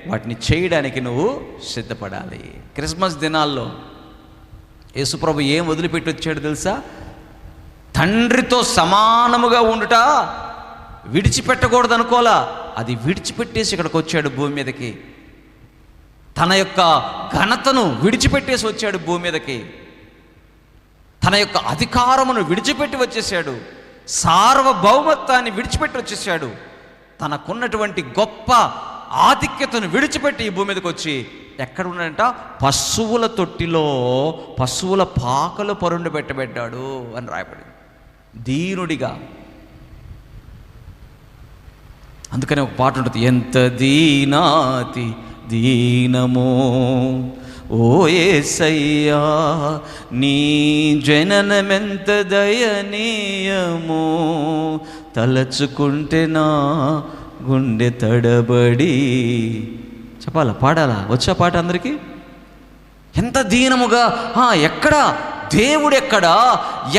వాటిని చేయడానికి నువ్వు సిద్ధపడాలి. క్రిస్మస్ దినాల్లో యేసుప్రభు ఏం వదిలిపెట్టి వచ్చాడు తెలుసా? తండ్రితో సమానముగా ఉండుట విడిచిపెట్టకూడదు అనుకోలా, అది విడిచిపెట్టేసి ఇక్కడికి వచ్చాడు భూమి మీదకి. తన యొక్క ఘనతను విడిచిపెట్టేసి వచ్చాడు భూమి మీదకి. తన యొక్క అధికారమును విడిచిపెట్టి వచ్చేసాడు. సార్వభౌమత్వాన్ని విడిచిపెట్టి వచ్చేసాడు. తనకున్నటువంటి గొప్ప ఆధిక్యతను విడిచిపెట్టి ఈ భూమి మీదకి వచ్చి ఎక్కడ ఉన్నాడంట? పశువుల తొట్టిలో పశువుల పాకలు పరుండు పెట్టబడ్డాడు అని రాయబడింది. దీనుడిగా. అందుకని ఒక పాట ఉంటుంది, ఎంత దీనాతి దీనమో ఓ యేసయ్యా, నీ జననమెంత దయనీయమో, తలచుకుంటే నా గుండె తడబడి. చెప్పాలా? పాడాలా? వచ్చా పాట అందరికీ? ఎంత దీనముగా, ఎక్కడ దేవుడు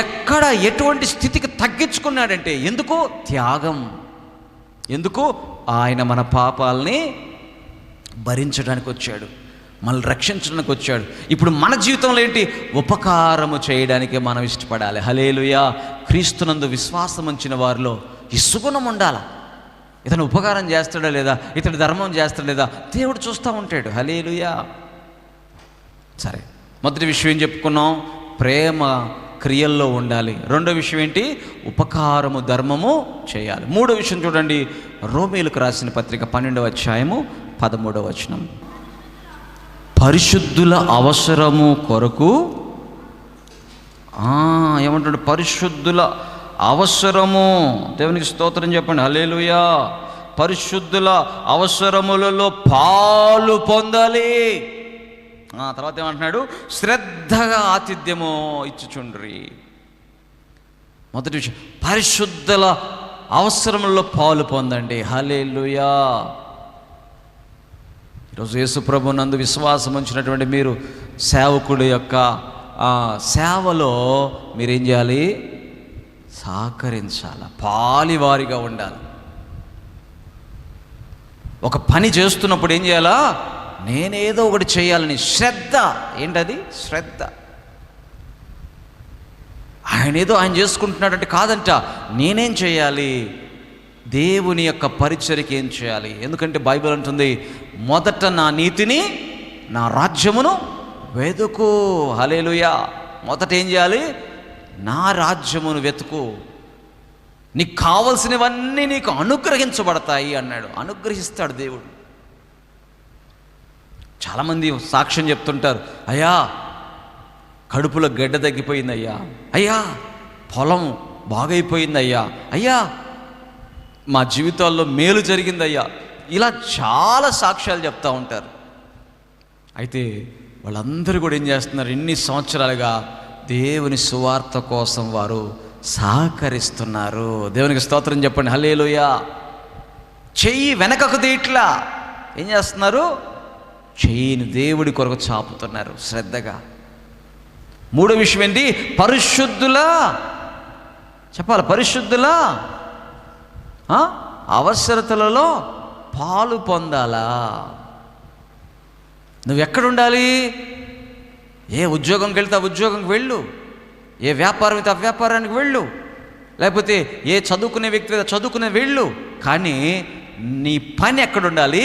ఎక్కడ ఎటువంటి స్థితికి తగ్గించుకున్నాడంటే, ఎందుకు? త్యాగం. ఎందుకు? ఆయన మన పాపాలని భరించడానికి వచ్చాడు, మనల్ని రక్షించడానికి వచ్చాడు. ఇప్పుడు మన జీవితంలో ఏంటి? ఉపకారము చేయడానికి మనం ఇష్టపడాలి. హల్లెలూయా. క్రీస్తునందు విశ్వాసం ఉంచిన వారిలో ఈ సుగుణం ఉండాలా. ఇతను ఉపకారం చేస్తాడా లేదా, ఇతడు ధర్మం చేస్తాడా లేదా, దేవుడు చూస్తూ ఉంటాడు. హల్లెలూయా. సరే, మొదటి విషయం ఏం చెప్పుకున్నాం? ప్రేమ క్రియల్లో ఉండాలి. రెండో విషయం ఏంటి? ఉపకారము ధర్మము చేయాలి. మూడో విషయం చూడండి, రోమీయులకు రాసిన పత్రిక 12వ అధ్యాయము 13వ వచనం. పరిశుద్ధుల అవసరము కొరకు ఏమంటాడు? పరిశుద్ధుల అవసరము. దేవునికి స్తోత్రం చెప్పండి, హల్లెలూయా. పరిశుద్ధుల అవసరములలో పాలు పొందాలి. తర్వాత ఏమంటున్నాడు? శ్రద్ధగా ఆతిథ్యము ఇచ్చుచుండ్రి. మొదటి విషయం, పరిశుద్ధుల అవసరములలో పాలు పొందండి. హల్లెలూయా. ఈరోజు యేసుప్రభు నందు విశ్వాసం ఉంచినటువంటి మీరు సేవకుడి యొక్క సేవలో మీరేం చేయాలి? సహకరించాలి, పాలివారిగా ఉండాలి. ఒక పని చేస్తున్నప్పుడు ఏం చేయాలా? నేనేదో ఒకటి చేయాలని శ్రద్ధ. ఏంటది? శ్రద్ధ. ఆయన చేసుకుంటున్నాడంటే కాదంట, నేనేం చేయాలి? దేవుని యొక్క పరిచర్యకి ఏం చేయాలి? ఎందుకంటే బైబిల్ అంటుంది, మొదట నా నీతిని నా రాజ్యమును వెతుకు. హల్లెలూయా. మొదట ఏం చేయాలి? నా రాజ్యమును వెతుకు, నీకు కావలసినవన్నీ నీకు అనుగ్రహించబడతాయి అన్నాడు. అనుగ్రహిస్తాడు దేవుడు. చాలామంది సాక్ష్యం చెప్తుంటారు, అయ్యా కడుపులో గడ్డ తగ్గిపోయిందయ్యా, అయ్యా పొలం బాగైపోయిందయ్యా, అయ్యా మా జీవితాల్లో మేలు జరిగిందయ్యా, ఇలా చాలా సాక్ష్యాలు చెప్తూ ఉంటారు. అయితే వాళ్ళందరూ కూడా ఏం చేస్తున్నారు, ఇన్ని సంవత్సరాలుగా దేవుని సువార్త కోసం వారు సహకరిస్తున్నారు. దేవునికి స్తోత్రం చెప్పండి, హల్లెలూయా. చెయ్యి వెనకకు తీయట్లా, ఏం చేస్తున్నారు, చెయ్యిని దేవుడి కొరకు చాపుతున్నారు శ్రద్ధగా. మూడో విషయం ఏంటి, పరిశుద్ధులా, చెప్పాలి, పరిశుద్ధులా అవసరతలలో పాలు పొందాలా. నువ్వు ఎక్కడుండాలి, ఏ ఉద్యోగంకి వెళ్తే ఆ ఉద్యోగంకి వెళ్ళు, ఏ వ్యాపారం అయితే ఆ వ్యాపారానికి వెళ్ళు, లేకపోతే ఏ చదువుకునే వ్యక్తి అయితే చదువుకునే వెళ్ళు, కానీ నీ పని ఎక్కడుండాలి,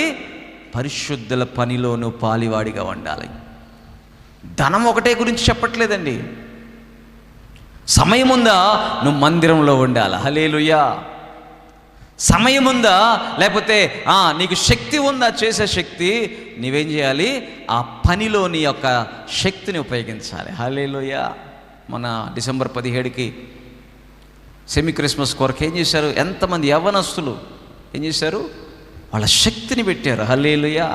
పరిశుద్ధుల పనిలో నువ్వు పాలివాడిగా ఉండాలి. ధనం ఒకటే గురించి చెప్పట్లేదండి. సమయం ఉందా, నువ్వు మందిరంలో ఉండాలి, హల్లెలూయా. సమయం ఉందా, లేకపోతే నీకు శక్తి ఉందా, చేసే శక్తి, నీవేం చేయాలి, ఆ పనిలో నీ యొక్క శక్తిని ఉపయోగించాలి, హల్లెలూయా. మన డిసెంబర్ 17కి సెమీ క్రిస్మస్ కొరకు ఏం చేశారు, ఎంతమంది యవ్వనస్తులు ఏం చేశారు, వాళ్ళ శక్తిని పెట్టారు, హల్లెలూయా,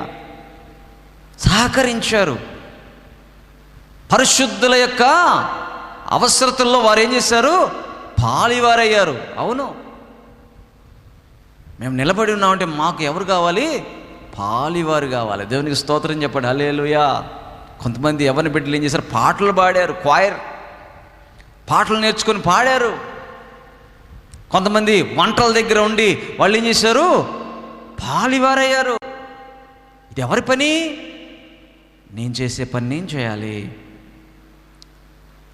సహకరించారు. పరిశుద్ధుల యొక్క అవసరతల్లో వారు ఏం చేశారు, పాలివారయ్యారు. అవును, మేము నిలబడి ఉన్నామంటే మాకు ఎవరు కావాలి, పాలివారు కావాలి. దేవునికి స్తోత్రం చెప్పండి, హల్లెలూయా. కొంతమంది ఎవరిని బిడ్డలు ఏం చేశారు, పాటలు పాడారు, క్వైర్ పాటలు నేర్చుకొని పాడారు. కొంతమంది వంటల దగ్గర ఉండి వాళ్ళు ఏం చేశారు, పాలివారయ్యారు. ఇది ఎవరి పని, నేను చేసే పని నేను చేయాలి.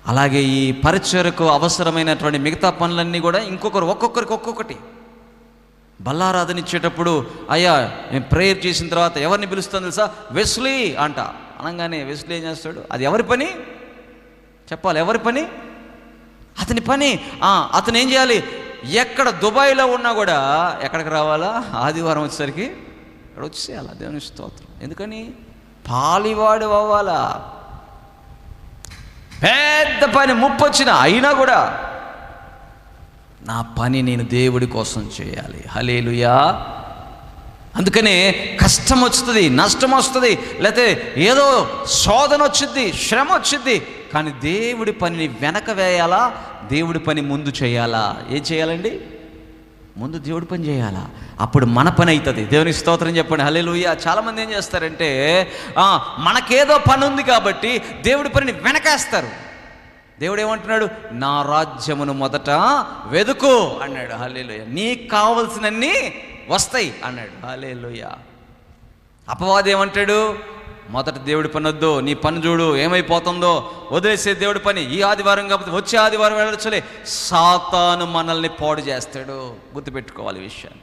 అలాగే ఈ పరిచర్యకు అవసరమైనటువంటి మిగతా పనులన్నీ కూడా ఇంకొకరు ఒక్కొక్కరికి ఒక్కొక్కటి. బల్లారాధన ఇచ్చేటప్పుడు అయ్యా నేను ప్రేయర్ చేసిన తర్వాత ఎవరిని పిలుస్తాను తెలుసా, వెస్లీ అంట అనగానే వెస్లీ ఏం చేస్తాడు, అది ఎవరి పని చెప్పాలి, ఎవరి పని, అతని పని. అతను ఏం చేయాలి, ఎక్కడ దుబాయ్లో ఉన్నా కూడా ఎక్కడికి రావాలా, ఆదివారం వచ్చేసరికి ఇక్కడ వచ్చేయాలా. దేవుని స్తోత్రం. ఎందుకని, పాలివాడు అవ్వాలా. పెద్ద పని ముప్పొచ్చిన అయినా కూడా నా పని నేను దేవుడి కోసం చేయాలి, హల్లెలూయా. అందుకనే కష్టం వస్తుంది, నష్టం వస్తుంది, లేకపోతే ఏదో శోధన వచ్చింది, శ్రమ వచ్చింది, కానీ దేవుడి పనిని వెనక వేయాలా, దేవుడి పని ముందు చేయాలా. ఏం చేయాలండి, ముందు దేవుడి పని చేయాలా, అప్పుడు మన పని అవుతుంది. దేవునికి స్తోత్రం చెప్పండి, హల్లెలూయా. చాలామంది ఏం చేస్తారంటే మనకేదో పని ఉంది కాబట్టి దేవుడి పనిని వెనకేస్తారు. దేవుడు ఏమంటున్నాడు, నా రాజ్యమును మొదట వెదుకు అన్నాడు, హల్లెలూయా. నీకు కావలసినన్ని వస్తాయి అన్నాడు, హల్లెలూయా. అపవాది ఏమంటాడు, మొదట దేవుడి పని వద్దు, నీ పని చూడు ఏమైపోతుందో, వదిలేసే దేవుడి పని, ఈ ఆదివారం కాకపోతే వచ్చే ఆదివారం వెళ్ళొచ్చులే. సాతాను మనల్ని పాడు చేస్తాడు, గుర్తుపెట్టుకోవాలి ఈ విషయాన్ని.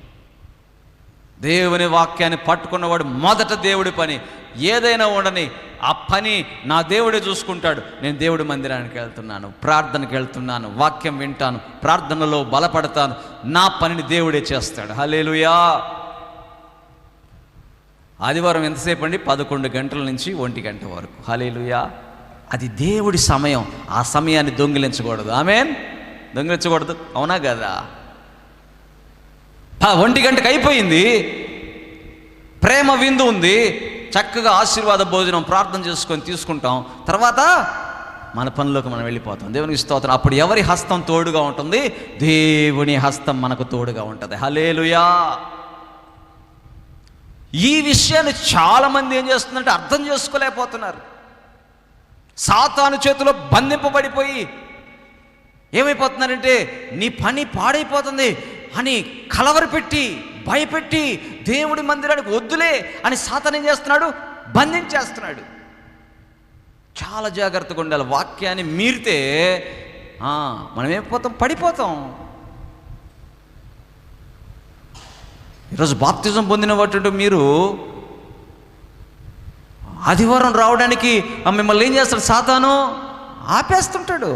దేవుని వాక్యాన్ని పట్టుకున్నవాడు మొదట దేవుడి పని ఏదైనా ఉండని, ఆ పని నా దేవుడే చూసుకుంటాడు. నేను దేవుడి మందిరానికి వెళ్తున్నాను, ప్రార్థనకి వెళ్తున్నాను, వాక్యం వింటాను, ప్రార్థనలో బలపడతాను, నా పనిని దేవుడే చేస్తాడు, హల్లెలూయా. ఆదివారం ఎంతసేపు అండి, 11 గంటల నుంచి 1 గంట వరకు, హల్లెలూయా. అది దేవుడి సమయం, ఆ సమయాన్ని దొంగిలించకూడదు, ఆమేన్, దొంగిలించకూడదు, అవునా కదా. 1 గంటకు అయిపోయింది, ప్రేమ విందు ఉంది, చక్కగా ఆశీర్వాద భోజనం ప్రార్థన చేసుకొని తీసుకుంటాం, తర్వాత మన పనిలోకి మనం వెళ్ళిపోతాం. దేవునికి స్తోత్రం. అప్పుడు ఎవరి హస్తం తోడుగా ఉంటుంది, దేవుని హస్తం మనకు తోడుగా ఉంటుంది, హల్లెలూయా. ఈ విషయాన్ని చాలామంది ఏం చేస్తుందంటే అర్థం చేసుకోలేకపోతున్నారు. సాతాను చేతిలో బంధింపబడిపోయి ఏమైపోతున్నారంటే నీ పని పాడైపోతుంది అని కలవరపెట్టి భయపెట్టి దేవుడి మందిరానికి వద్దులే అని సాతాను ఏం చేస్తున్నాడు, బంధించేస్తున్నాడు. చాలా జాగ్రత్తగా ఉండాలి. వాక్యాన్ని మీరితే మనం ఏమైపోతాం, పడిపోతాం. ఈరోజు బాప్తిజం పొందినటువంటి మీరు ఆదివారం రావడానికి మిమ్మల్ని ఏం చేస్తాడు, సాతాను ఆపేస్తుంటాడు.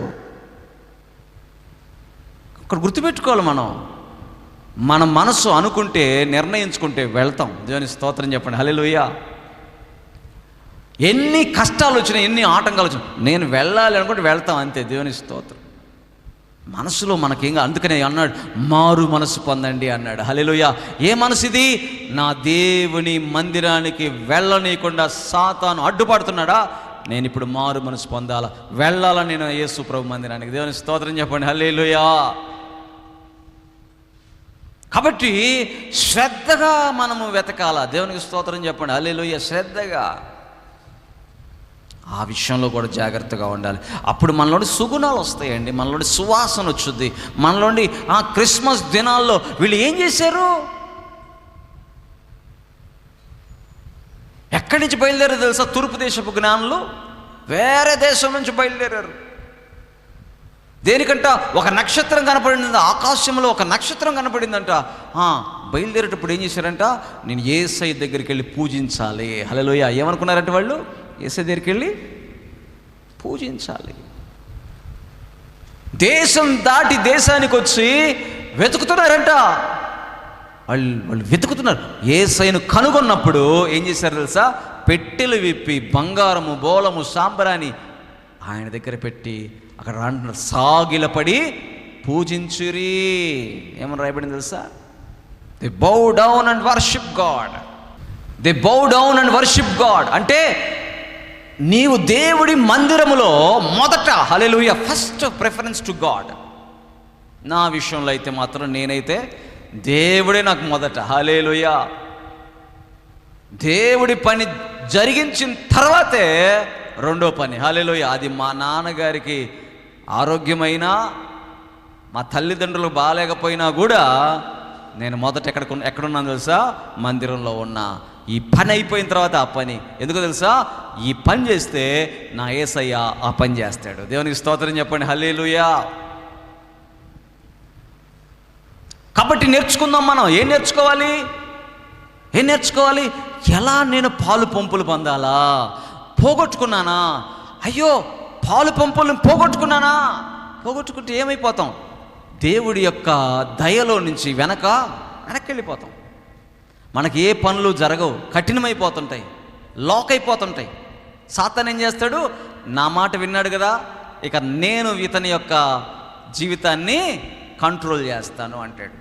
ఇక్కడ గుర్తుపెట్టుకోవాలి, మన మనసు అనుకుంటే నిర్ణయించుకుంటే వెళ్తాం. దేవుని స్తోత్రం చెప్పండి, హల్లెలూయా. ఎన్ని కష్టాలు వచ్చినా, ఎన్ని ఆటంకాలు వచ్చినా నేను వెళ్ళాలి అనుకుంటే వెళ్తాం అంతే. దేవుని స్తోత్రం. మనసులో మనకేం, అందుకనే అన్నాడు మారు మనసు పొందండి అన్నాడు. హల్లెలూయా. ఏ మనసు ఇది? నా దేవుని మందిరానికి వెళ్ళనీయకుండా సాతాను అడ్డుపడుతున్నాడా, నేను ఇప్పుడు మారు మనసు పొందాలా, వెళ్ళాలా నేను యేసు ప్రభు మందిరానికి. దేవుని స్తోత్రం చెప్పండి. హల్లెలూయా. కాబట్టి శ్రద్ధగా మనము వెతకాల. దేవునికి స్తోత్రం చెప్పండి. హల్లెలూయా. శ్రద్ధగా ఆ విషయంలో కూడా జాగ్రత్తగా ఉండాలి. అప్పుడు మనలోని సుగుణాలు వస్తాయండి, మనలోని సువాసన వచ్చుద్ది. మనలోని ఆ క్రిస్మస్ దినాల్లో వీళ్ళు ఏం చేశారు? ఎక్కడి నుంచి బయలుదేరారు తెలుసా? తూర్పు దేశపు జ్ఞానులు వేరే దేశం నుంచి బయలుదేరారు. దేనికంట? ఒక నక్షత్రం కనపడింది, ఆకాశంలో ఒక నక్షత్రం కనపడిందంట. బయలుదేరేటప్పుడు ఏం చేశారంట? నేను యేసయ్య దగ్గరికి వెళ్ళి పూజించాలి. హల్లెలూయా. ఏమనుకున్నారంటే వాళ్ళు? యేసయ్య దగ్గరికి వెళ్ళి పూజించాలి. దేశం దాటి దేశానికి వచ్చి వెతుకుతున్నారంట. వాళ్ళు వెతుకుతున్నారు. యేసయ్యను కనుగొన్నప్పుడు ఏం చేశారు తెలుసా? పెట్టెలు విప్పి బంగారము, బోళము, సాంబ్రాణి ఆయన దగ్గర పెట్టి అక్కడ అంటున్నారు, సాగిలపడి పూజించురి. ఏమని రాయబడింది తెలుసా? They bow down and worship God. They bow down and worship God అంటే నీవు దేవుడి మందిరములో మొదట, హల్లెలూయా, ఫస్ట్ ప్రిఫరెన్స్ టు గాడ్. నా విషయంలో అయితే మాత్రం నేనైతే దేవుడే నాకు మొదట. హల్లెలూయా. దేవుడి పని జరిగించిన తర్వాతే రెండో పని. హల్లెలూయా. అది మా నాన్నగారికి ఆరోగ్యమైనా, మా తల్లిదండ్రులు బాగాలేకపోయినా కూడా నేను మొదట ఎక్కడున్నాను తెలుసా? మందిరంలో ఉన్నా. ఈ పని అయిపోయిన తర్వాత ఆ పని. ఎందుకో తెలుసా? ఈ పని చేస్తే నా యేసయ్య ఆ పని చేస్తాడు. దేవునికి స్తోత్రం చెప్పండి. హల్లెలూయా. కాబట్టి నేర్చుకుందాం మనం. ఏం నేర్చుకోవాలి? ఎలా నేను పాలు పంపులు పొందాలా? పోగొట్టుకున్నానా? అయ్యో, పాలు పంపులను పోగొట్టుకుంటే ఏమైపోతాం? దేవుడి యొక్క దయలో నుంచి వెనక్కి వెళ్ళిపోతాం. మనకి ఏ పనులు జరగవు, కఠినమైపోతుంటాయి, లాక్ అయిపోతుంటాయి. సాతాను ఏం చేస్తాడు? నా మాట విన్నాడు కదా, ఇక నేను ఇతని యొక్క జీవితాన్ని కంట్రోల్ చేస్తాను అంటాడు.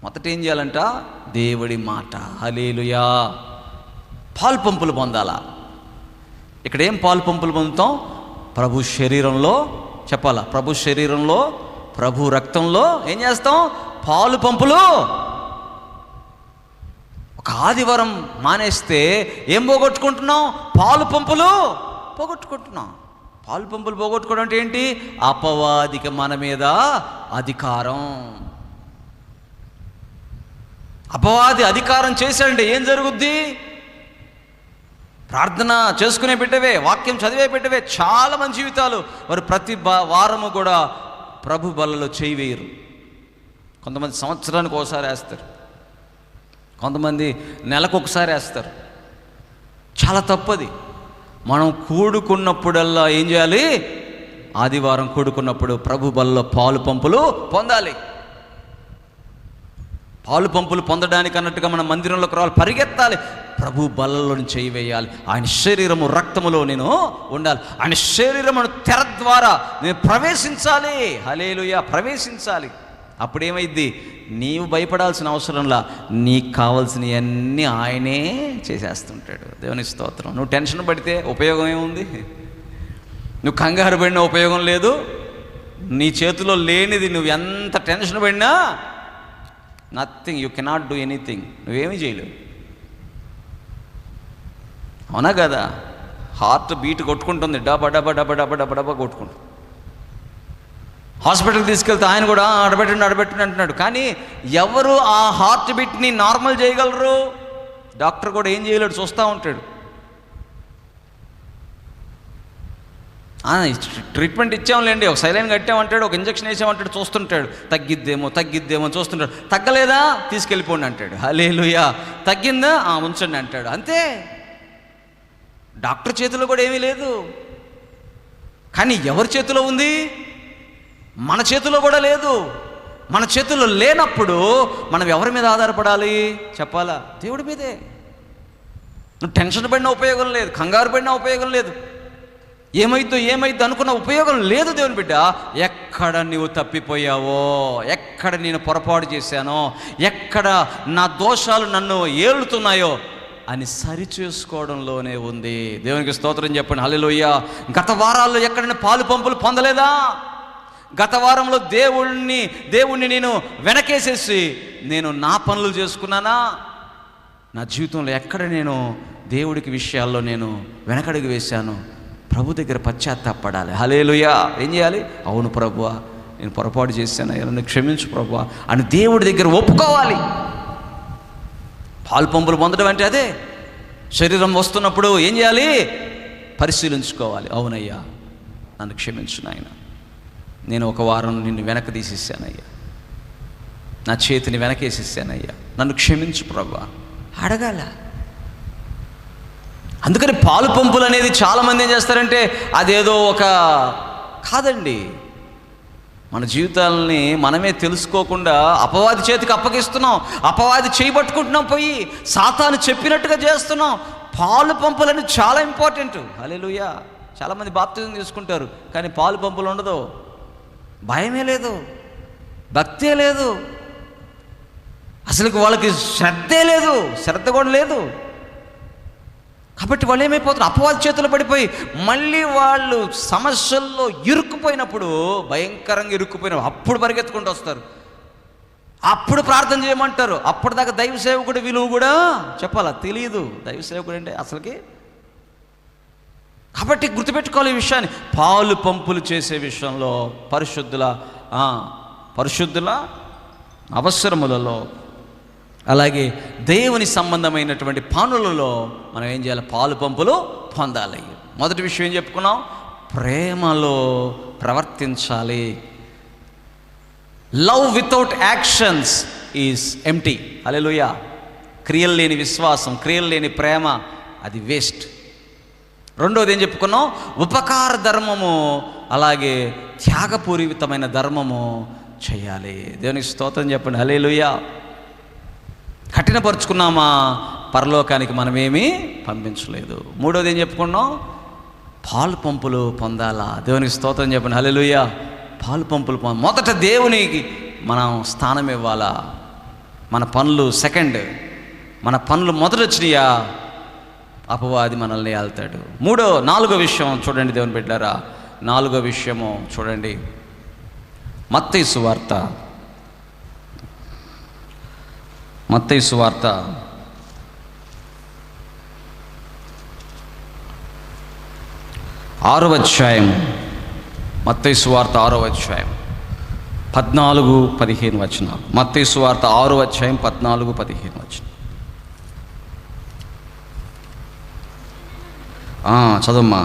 మొదట ఏం చేయాలంట? దేవుడి మాట. హల్లెలూయా. పాలు పంపులు పొందాలా. ఇక్కడ ఏం పాలు పంపులు పొందుతాం? ప్రభు శరీరంలో, చెప్పాలా, ప్రభు శరీరంలో, ప్రభు రక్తంలో ఏం చేస్తాం? పాలు పంపులు. ఒక ఆదివారం మానేస్తే ఏం పోగొట్టుకుంటున్నాం? పాలు పంపులు పోగొట్టుకుంటున్నాం. పాలు పంపులు పోగొట్టుకోవడం అంటే ఏంటి? అపవాదికి మన మీద అధికారం. అపవాది అధికారం చేశాడంటే ఏం జరుగుద్ది? ప్రార్థన చేసుకునే బిడ్డవే, వాక్యం చదివే బిడ్డవే చాలా మంది జీవితాలు వారు ప్రతి వారము కూడా ప్రభు బల్లలో చేయి వేయరు. కొంతమంది సంవత్సరానికి ఒకసారి వేస్తారు, కొంతమంది నెలకు ఒకసారి వేస్తారు. చాలా తప్పది. మనం కూడుకున్నప్పుడల్లా ఏం చేయాలి? ఆదివారం కూడుకున్నప్పుడు ప్రభు బల్లలో పాలు పంపులు పొందాలి. పాలు పంపులు పొందడానికి అన్నట్టుగా మన మందిరంలోకి రావాలి, పరిగెత్తాలి, ప్రభు బల్లలో చేయి వేయాలి. ఆయన శరీరము రక్తములో నేను ఉండాలి. ఆయన శరీరమును తెర ద్వారా నేను ప్రవేశించాలి. హల్లెలూయా. ప్రవేశించాలి. అప్పుడేమైద్ది? నీవు భయపడాల్సిన అవసరంలా నీకు కావాల్సినవన్నీ ఆయనే చేసేస్తుంటాడు. దేవుని స్తోత్రం. నువ్వు టెన్షన్ పడితే ఉపయోగం ఏముంది? నువ్వు కంగారు పడినా ఉపయోగం లేదు. నీ చేతిలో లేనిది నువ్వు ఎంత టెన్షన్ పడినా nothing, you cannot do anything. నువ్వేమీ చేయలేవు. అవునా కదా? హార్ట్ బీట్ కొట్టుకుంటుంది, డబ్బా డబ్బా డబ్బా డబ్బా డబ్బా డబ్బా కొట్టుకుంటుంది. హాస్పిటల్కి తీసుకెళ్తే ఆయన కూడా అడబెట్టండి అంటున్నాడు. కానీ ఎవరు ఆ హార్ట్ బీట్ని నార్మల్ చేయగలరు? డాక్టర్ కూడా ఏం చేయలేడు, చూస్తూ ఉంటాడు. ట్రీట్మెంట్ ఇచ్చాంలేండి, ఒక సైలైన్ కట్టామంటాడు, ఒక ఇంజక్షన్ వేసామంటాడు, చూస్తుంటాడు. తగ్గిద్దేమో చూస్తుంటాడు. తగ్గలేదా? తీసుకెళ్ళిపోండి అంటాడు. హల్లెలూయా. తగ్గిందా? ఉంచండి అంటాడు. అంతే. డాక్టర్ చేతిలో కూడా ఏమీ లేదు. కానీ ఎవరి చేతిలో ఉంది? మన చేతిలో కూడా లేదు. మన చేతిలో లేనప్పుడు మనం ఎవరి మీద ఆధారపడాలి? చెప్పాలా? దేవుడి మీదే. నువ్వు టెన్షన్ పడినా ఉపయోగం లేదు, కంగారు పడినా ఉపయోగం లేదు, ఏమైద్దో అనుకున్న ఉపయోగం లేదు. దేవుని బిడ్డ, ఎక్కడ నువ్వు తప్పిపోయావో, ఎక్కడ నేను పొరపాటు చేశానో, ఎక్కడ నా దోషాలు నన్ను ఏలుతున్నాయో అని సరిచేసుకోవడంలోనే ఉంది. దేవునికి స్తోత్రం చెప్పండి, హల్లెలూయా. గత వారాల్లో ఎక్కడైనా పాలు పంపులు పొందలేదా? గత వారంలో దేవుణ్ణి నేను వెనకేసేసి నేను నా పనులు చేసుకున్నానా? నా జీవితంలో ఎక్కడ నేను దేవుడికి విషయాల్లో నేను వెనకడుగు వేశాను? ప్రభు దగ్గర పశ్చాత్తాపడాలి. హల్లెలూయా. ఏం చేయాలి? అవును ప్రభువా, నేను పొరపాటు చేశాను, నన్ను క్షమించు ప్రభువా అని దేవుడి దగ్గర ఒప్పుకోవాలి. పాలు పంపులు పొందడం అంటే అదే. శరీరం వస్తున్నప్పుడు ఏం చేయాలి? పరిశీలించుకోవాలి. అవునయ్యా, నన్ను క్షమించు నాయన, నేను ఒక వారం నిన్ను వెనక తీసేసానయ్యా, నా చేతిని వెనకేసేసానయ్యా, నన్ను క్షమించు ప్రభువా అడగాల. అందుకని పాలు పంపులు అనేది చాలామంది ఏం చేస్తారంటే అదేదో ఒక కాదండి. మన జీవితాలని మనమే తెలుసుకోకుండా అపవాది చేతికి అప్పగిస్తున్నాం, అపవాది చేయబట్టుకుంటున్నాం, పోయి సాతాను చెప్పినట్టుగా చేస్తున్నాం. పాలు పంపులని చాలా ఇంపార్టెంట్. హల్లెలూయా. చాలామంది బాప్తిజం తీసుకుంటారు, కానీ పాలు పంపులు ఉండదు, భయమే లేదు, భక్తే లేదు, అసలు వాళ్ళకి శ్రద్ధే లేదు, శ్రద్ధ కూడా లేదు. కాబట్టి వాళ్ళు ఏమైపోతారు? అపవాది చేతులు పడిపోయి మళ్ళీ వాళ్ళు సమస్యల్లో ఇరుక్కుపోయినప్పుడు, భయంకరంగా ఇరుక్కుపోయినప్పుడు అప్పుడు పరిగెత్తుకుంటూ వస్తారు, అప్పుడు ప్రార్థన చేయమంటారు. అప్పటిదాకా దైవ సేవకుడి విలువ కూడా చెప్పాలా తెలియదు. దైవ సేవకుడు అంటే అసలుకి. కాబట్టి గుర్తుపెట్టుకోవాలి ఈ విషయాన్ని. పాలు పంపులు చేసే విషయంలో పరిశుద్ధుల అవసరములలో, అలాగే దేవుని సంబంధమైనటువంటి పనులలో మనం ఏం చేయాలి? పాలు పంపులు పొందాలి. మొదటి విషయం ఏం చెప్పుకున్నాం? ప్రేమలో ప్రవర్తించాలి. Love without actions is empty. Hallelujah. క్రియలు లేని విశ్వాసం, క్రియలు లేని ప్రేమ అది వేస్ట్. రెండోది ఏం చెప్పుకున్నాం? ఉపకార ధర్మము, అలాగే త్యాగపూరితమైన ధర్మము చేయాలి. దేవునికి స్తోత్రం చెప్పండి, హల్లెలూయా. కఠినపరుచుకున్నామా? పరలోకానికి మనమేమీ పంపించలేదు. మూడోది ఏం చెప్పుకున్నాం? పాలు పంపులు పొందాలా. దేవునికి స్తోత్రం చెప్పండి, హల్లెలూయా. పాలు పంపులు మొదట దేవునికి మనం స్థానం ఇవ్వాలా. మన పనులు సెకండ్, మన పనులు మొదట వచ్చినాయా అపవాది మనల్ని వెళ్తాడు. నాలుగో విషయం చూడండి దేవుని బిడ్డలారా. నాలుగో విషయము చూడండి, మత్తయి సువార్త 6వ అధ్యాయం, మత్తయి సువార్త 6వ అధ్యాయం 14-15 వచనాలు. మత్తయి సువార్త 6వ అధ్యాయం 14-15 వచనం. చదమ్మా.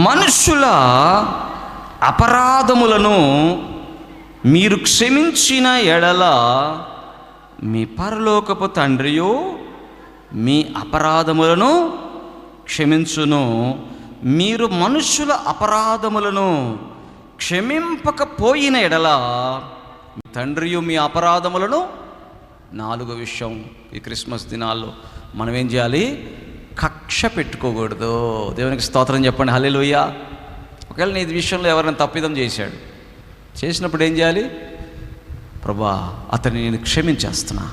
మనుషుల అపరాధములను మీరు క్షమించిన ఎడల మీ పరలోకపు తండ్రియు మీ అపరాధములను క్షమించును. మీరు మనుషుల అపరాధములను క్షమింపకపోయిన ఎడల మీ తండ్రియు మీ అపరాధములను. నాలుగో విషయం, ఈ క్రిస్మస్ దినాల్లో మనం ఏం చేయాలి? కక్ష పెట్టుకోకూడదు. దేవునికి స్తోత్రం చెప్పండి, హల్లెలూయా. ఒకవేళ నీ విషయంలో ఎవరైనా తప్పిదం చేసినప్పుడు ఏం చేయాలి? ప్రభువా, అతన్ని నేను క్షమించేస్తున్నా.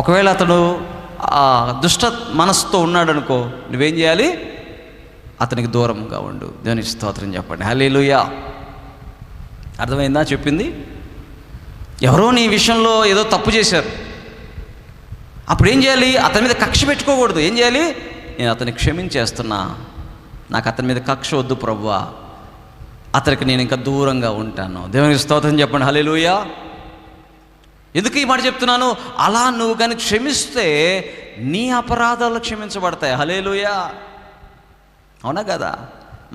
ఒకవేళ అతడు దుష్ట మనసుతో ఉన్నాడనుకో, నువ్వేం చేయాలి? అతనికి దూరంగా ఉండు. దేవునికి స్తోత్రం చెప్పండి, హల్లెలూయా. అర్థమైందా చెప్పింది? ఎవరో నీ విషయంలో ఏదో తప్పు చేశారు, అప్పుడు ఏం చేయాలి? అతని మీద కక్ష పెట్టుకోకూడదు. ఏం చేయాలి? నేను అతన్ని క్షమించేస్తున్నా, నాకు అతని మీద కక్ష వద్దు ప్రభువా, అతనికి నేను ఇంకా దూరంగా ఉంటాను. దేవునికి స్తోత్రం చెప్పండి, హల్లెలూయా. ఎందుకు ఈ మాట చెప్తున్నాను? అలా నువ్వు కానీ క్షమిస్తే నీ అపరాధాలు క్షమించబడతాయి. హల్లెలూయా. అవునా కదా?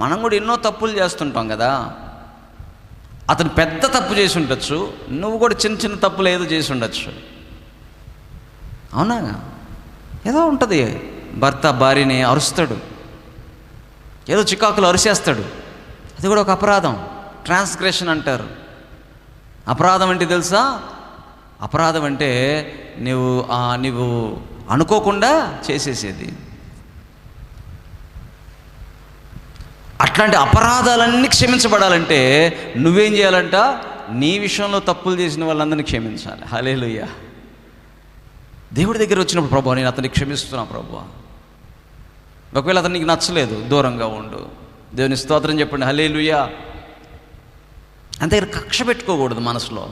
మనం కూడా ఎన్నో తప్పులు చేస్తుంటాం కదా. అతను పెద్ద తప్పు చేసి ఉండొచ్చు, నువ్వు కూడా చిన్న చిన్న తప్పులు ఏదో చేసి ఉండొచ్చు. అవునా? ఏదో ఉంటుంది. భర్త భార్యని అరుస్తాడు, ఏదో చికాకులు అరిసేస్తాడు, అది కూడా ఒక అపరాధం. ట్రాన్స్గ్రెషన్ అంటారు. అపరాధం అంటే తెలుసా? అపరాధం అంటే నీవు అనుకోకుండా చేసేసేది. అట్లాంటి అపరాధాలన్నీ క్షమించబడాలంటే నువ్వేం చేయాలంట? నీ విషయంలో తప్పులు చేసిన వాళ్ళందరినీ క్షమించాలి. హల్లెలూయా. దేవుడి దగ్గర వచ్చినప్పుడు, ప్రభువా నేను అతన్ని క్షమిస్తున్నా ప్రభువా. ఒకవేళ అతను నీకు నచ్చలేదు, దూరంగా ఉండు. దేవుని స్తోత్రం చెప్పండి. హల్లెలూయా. అంతే, కక్ష పెట్టుకోకూడదు మనసులో.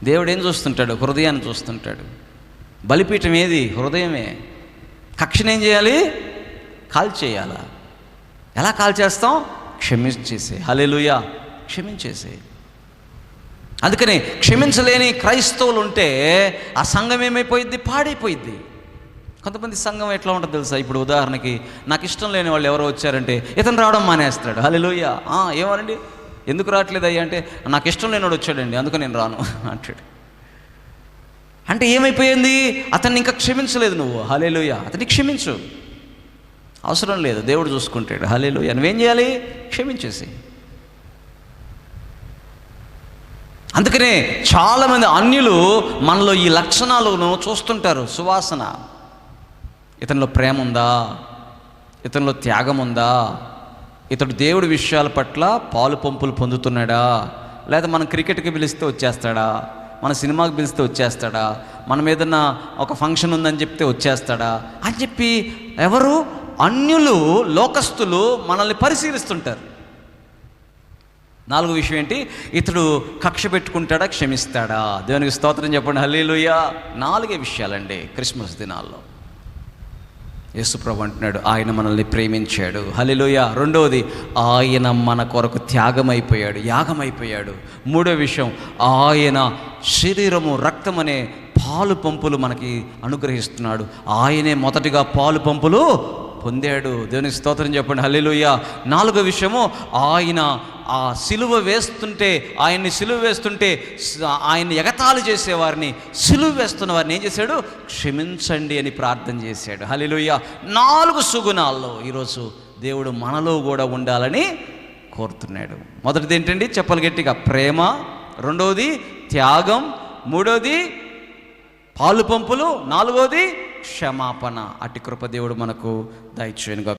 దేవుడు ఏం చూస్తుంటాడు? హృదయాన్ని చూస్తుంటాడు. బలిపీఠం ఏది? హృదయమే. కక్షనేం చేయాలి? కాల్చేయాలా? ఎలా కాల్చేస్తాం? క్షమించేసే. హల్లెలూయా. క్షమించేసే. అందుకని క్షమించలేని క్రైస్తవులు ఉంటే ఆ సంఘం ఏమైపోయిద్ది? పాడైపోయిద్ది. కొంతమంది సంఘం ఎట్లా ఉంటుందో తెలుసా? ఇప్పుడు ఉదాహరణకి, నాకు ఇష్టం లేని వాళ్ళు ఎవరో వచ్చారంటే ఇతను రావడం మానేస్తాడు. హల్లెలూయా. ఏమనండి, ఎందుకు రావట్లేదు అయ్యా అంటే, నాకు ఇష్టం లేనివాడు వచ్చాడండి అందుకని నేను రాను అంటాడు. అంటే ఏమైపోయింది? అతన్ని ఇంకా క్షమించలేదు నువ్వు. హల్లెలూయా. అతన్ని క్షమించు, అవసరం లేదు, దేవుడు చూసుకుంటాడు. హల్లెలూయా. నువ్వేం చేయాలి? క్షమించేసి. అందుకనే చాలామంది అన్యులు మనలో ఈ లక్షణాలను చూస్తుంటారు. సువాసన, ఇతనిలో ప్రేమ ఉందా, ఇతనిలో త్యాగం ఉందా, ఇతడు దేవుడి విషయాల పట్ల పాలు పంపులు పొందుతున్నాడా, లేదా మనం క్రికెట్కి పిలిస్తే వచ్చేస్తాడా, మన సినిమాకి పిలిస్తే వచ్చేస్తాడా, మనం ఏదన్నా ఒక ఫంక్షన్ ఉందని చెప్తే వచ్చేస్తాడా అని చెప్పి ఎవరు? అన్యులు, లోకస్తులు మనల్ని పరిశీలిస్తుంటారు. 4వ విషయం ఏంటి? ఇతడు కక్ష పెట్టుకుంటాడా, క్షమిస్తాడా? దేవునికి స్తోత్రం చెప్పండి. హల్లెలూయా. 4 విషయాలండి క్రిస్మస్ దినాల్లో. యేసు ప్రభు అంటున్నాడు, ఆయన మనల్ని ప్రేమించాడు. హల్లెలూయా. 2వది, ఆయన మన కొరకు త్యాగమైపోయాడు, యాగమైపోయాడు. 3వ విషయం, ఆయన శరీరము, రక్తం అనే పాలు పంపులు మనకి అనుగ్రహిస్తున్నాడు. ఆయనే మొదటిగా పాలు పంపులు పొందాడు. దేవునికి స్తోత్రం చెప్పండి. హల్లెలూయా. 4వ విషయము, ఆయన ఆ సిలువ వేస్తుంటే, ఆయన్ని ఎగతాళి చేసేవారిని, సిలువ వేస్తున్న వారిని ఏం చేశాడు? క్షమించండి అని ప్రార్థన చేశాడు. హల్లెలూయా. 4 సుగుణాల్లో ఈరోజు దేవుడు మనలో కూడా ఉండాలని కోరుతున్నాడు. మొదటిది ఏంటండి? చెప్పలు గట్టిగా, ప్రేమ. 2వది త్యాగం. 3వది పాలు పంపులు. 4వది క్షమాపణ. అట్టి కృప దేవుడు మనకు దయచేయునుగా.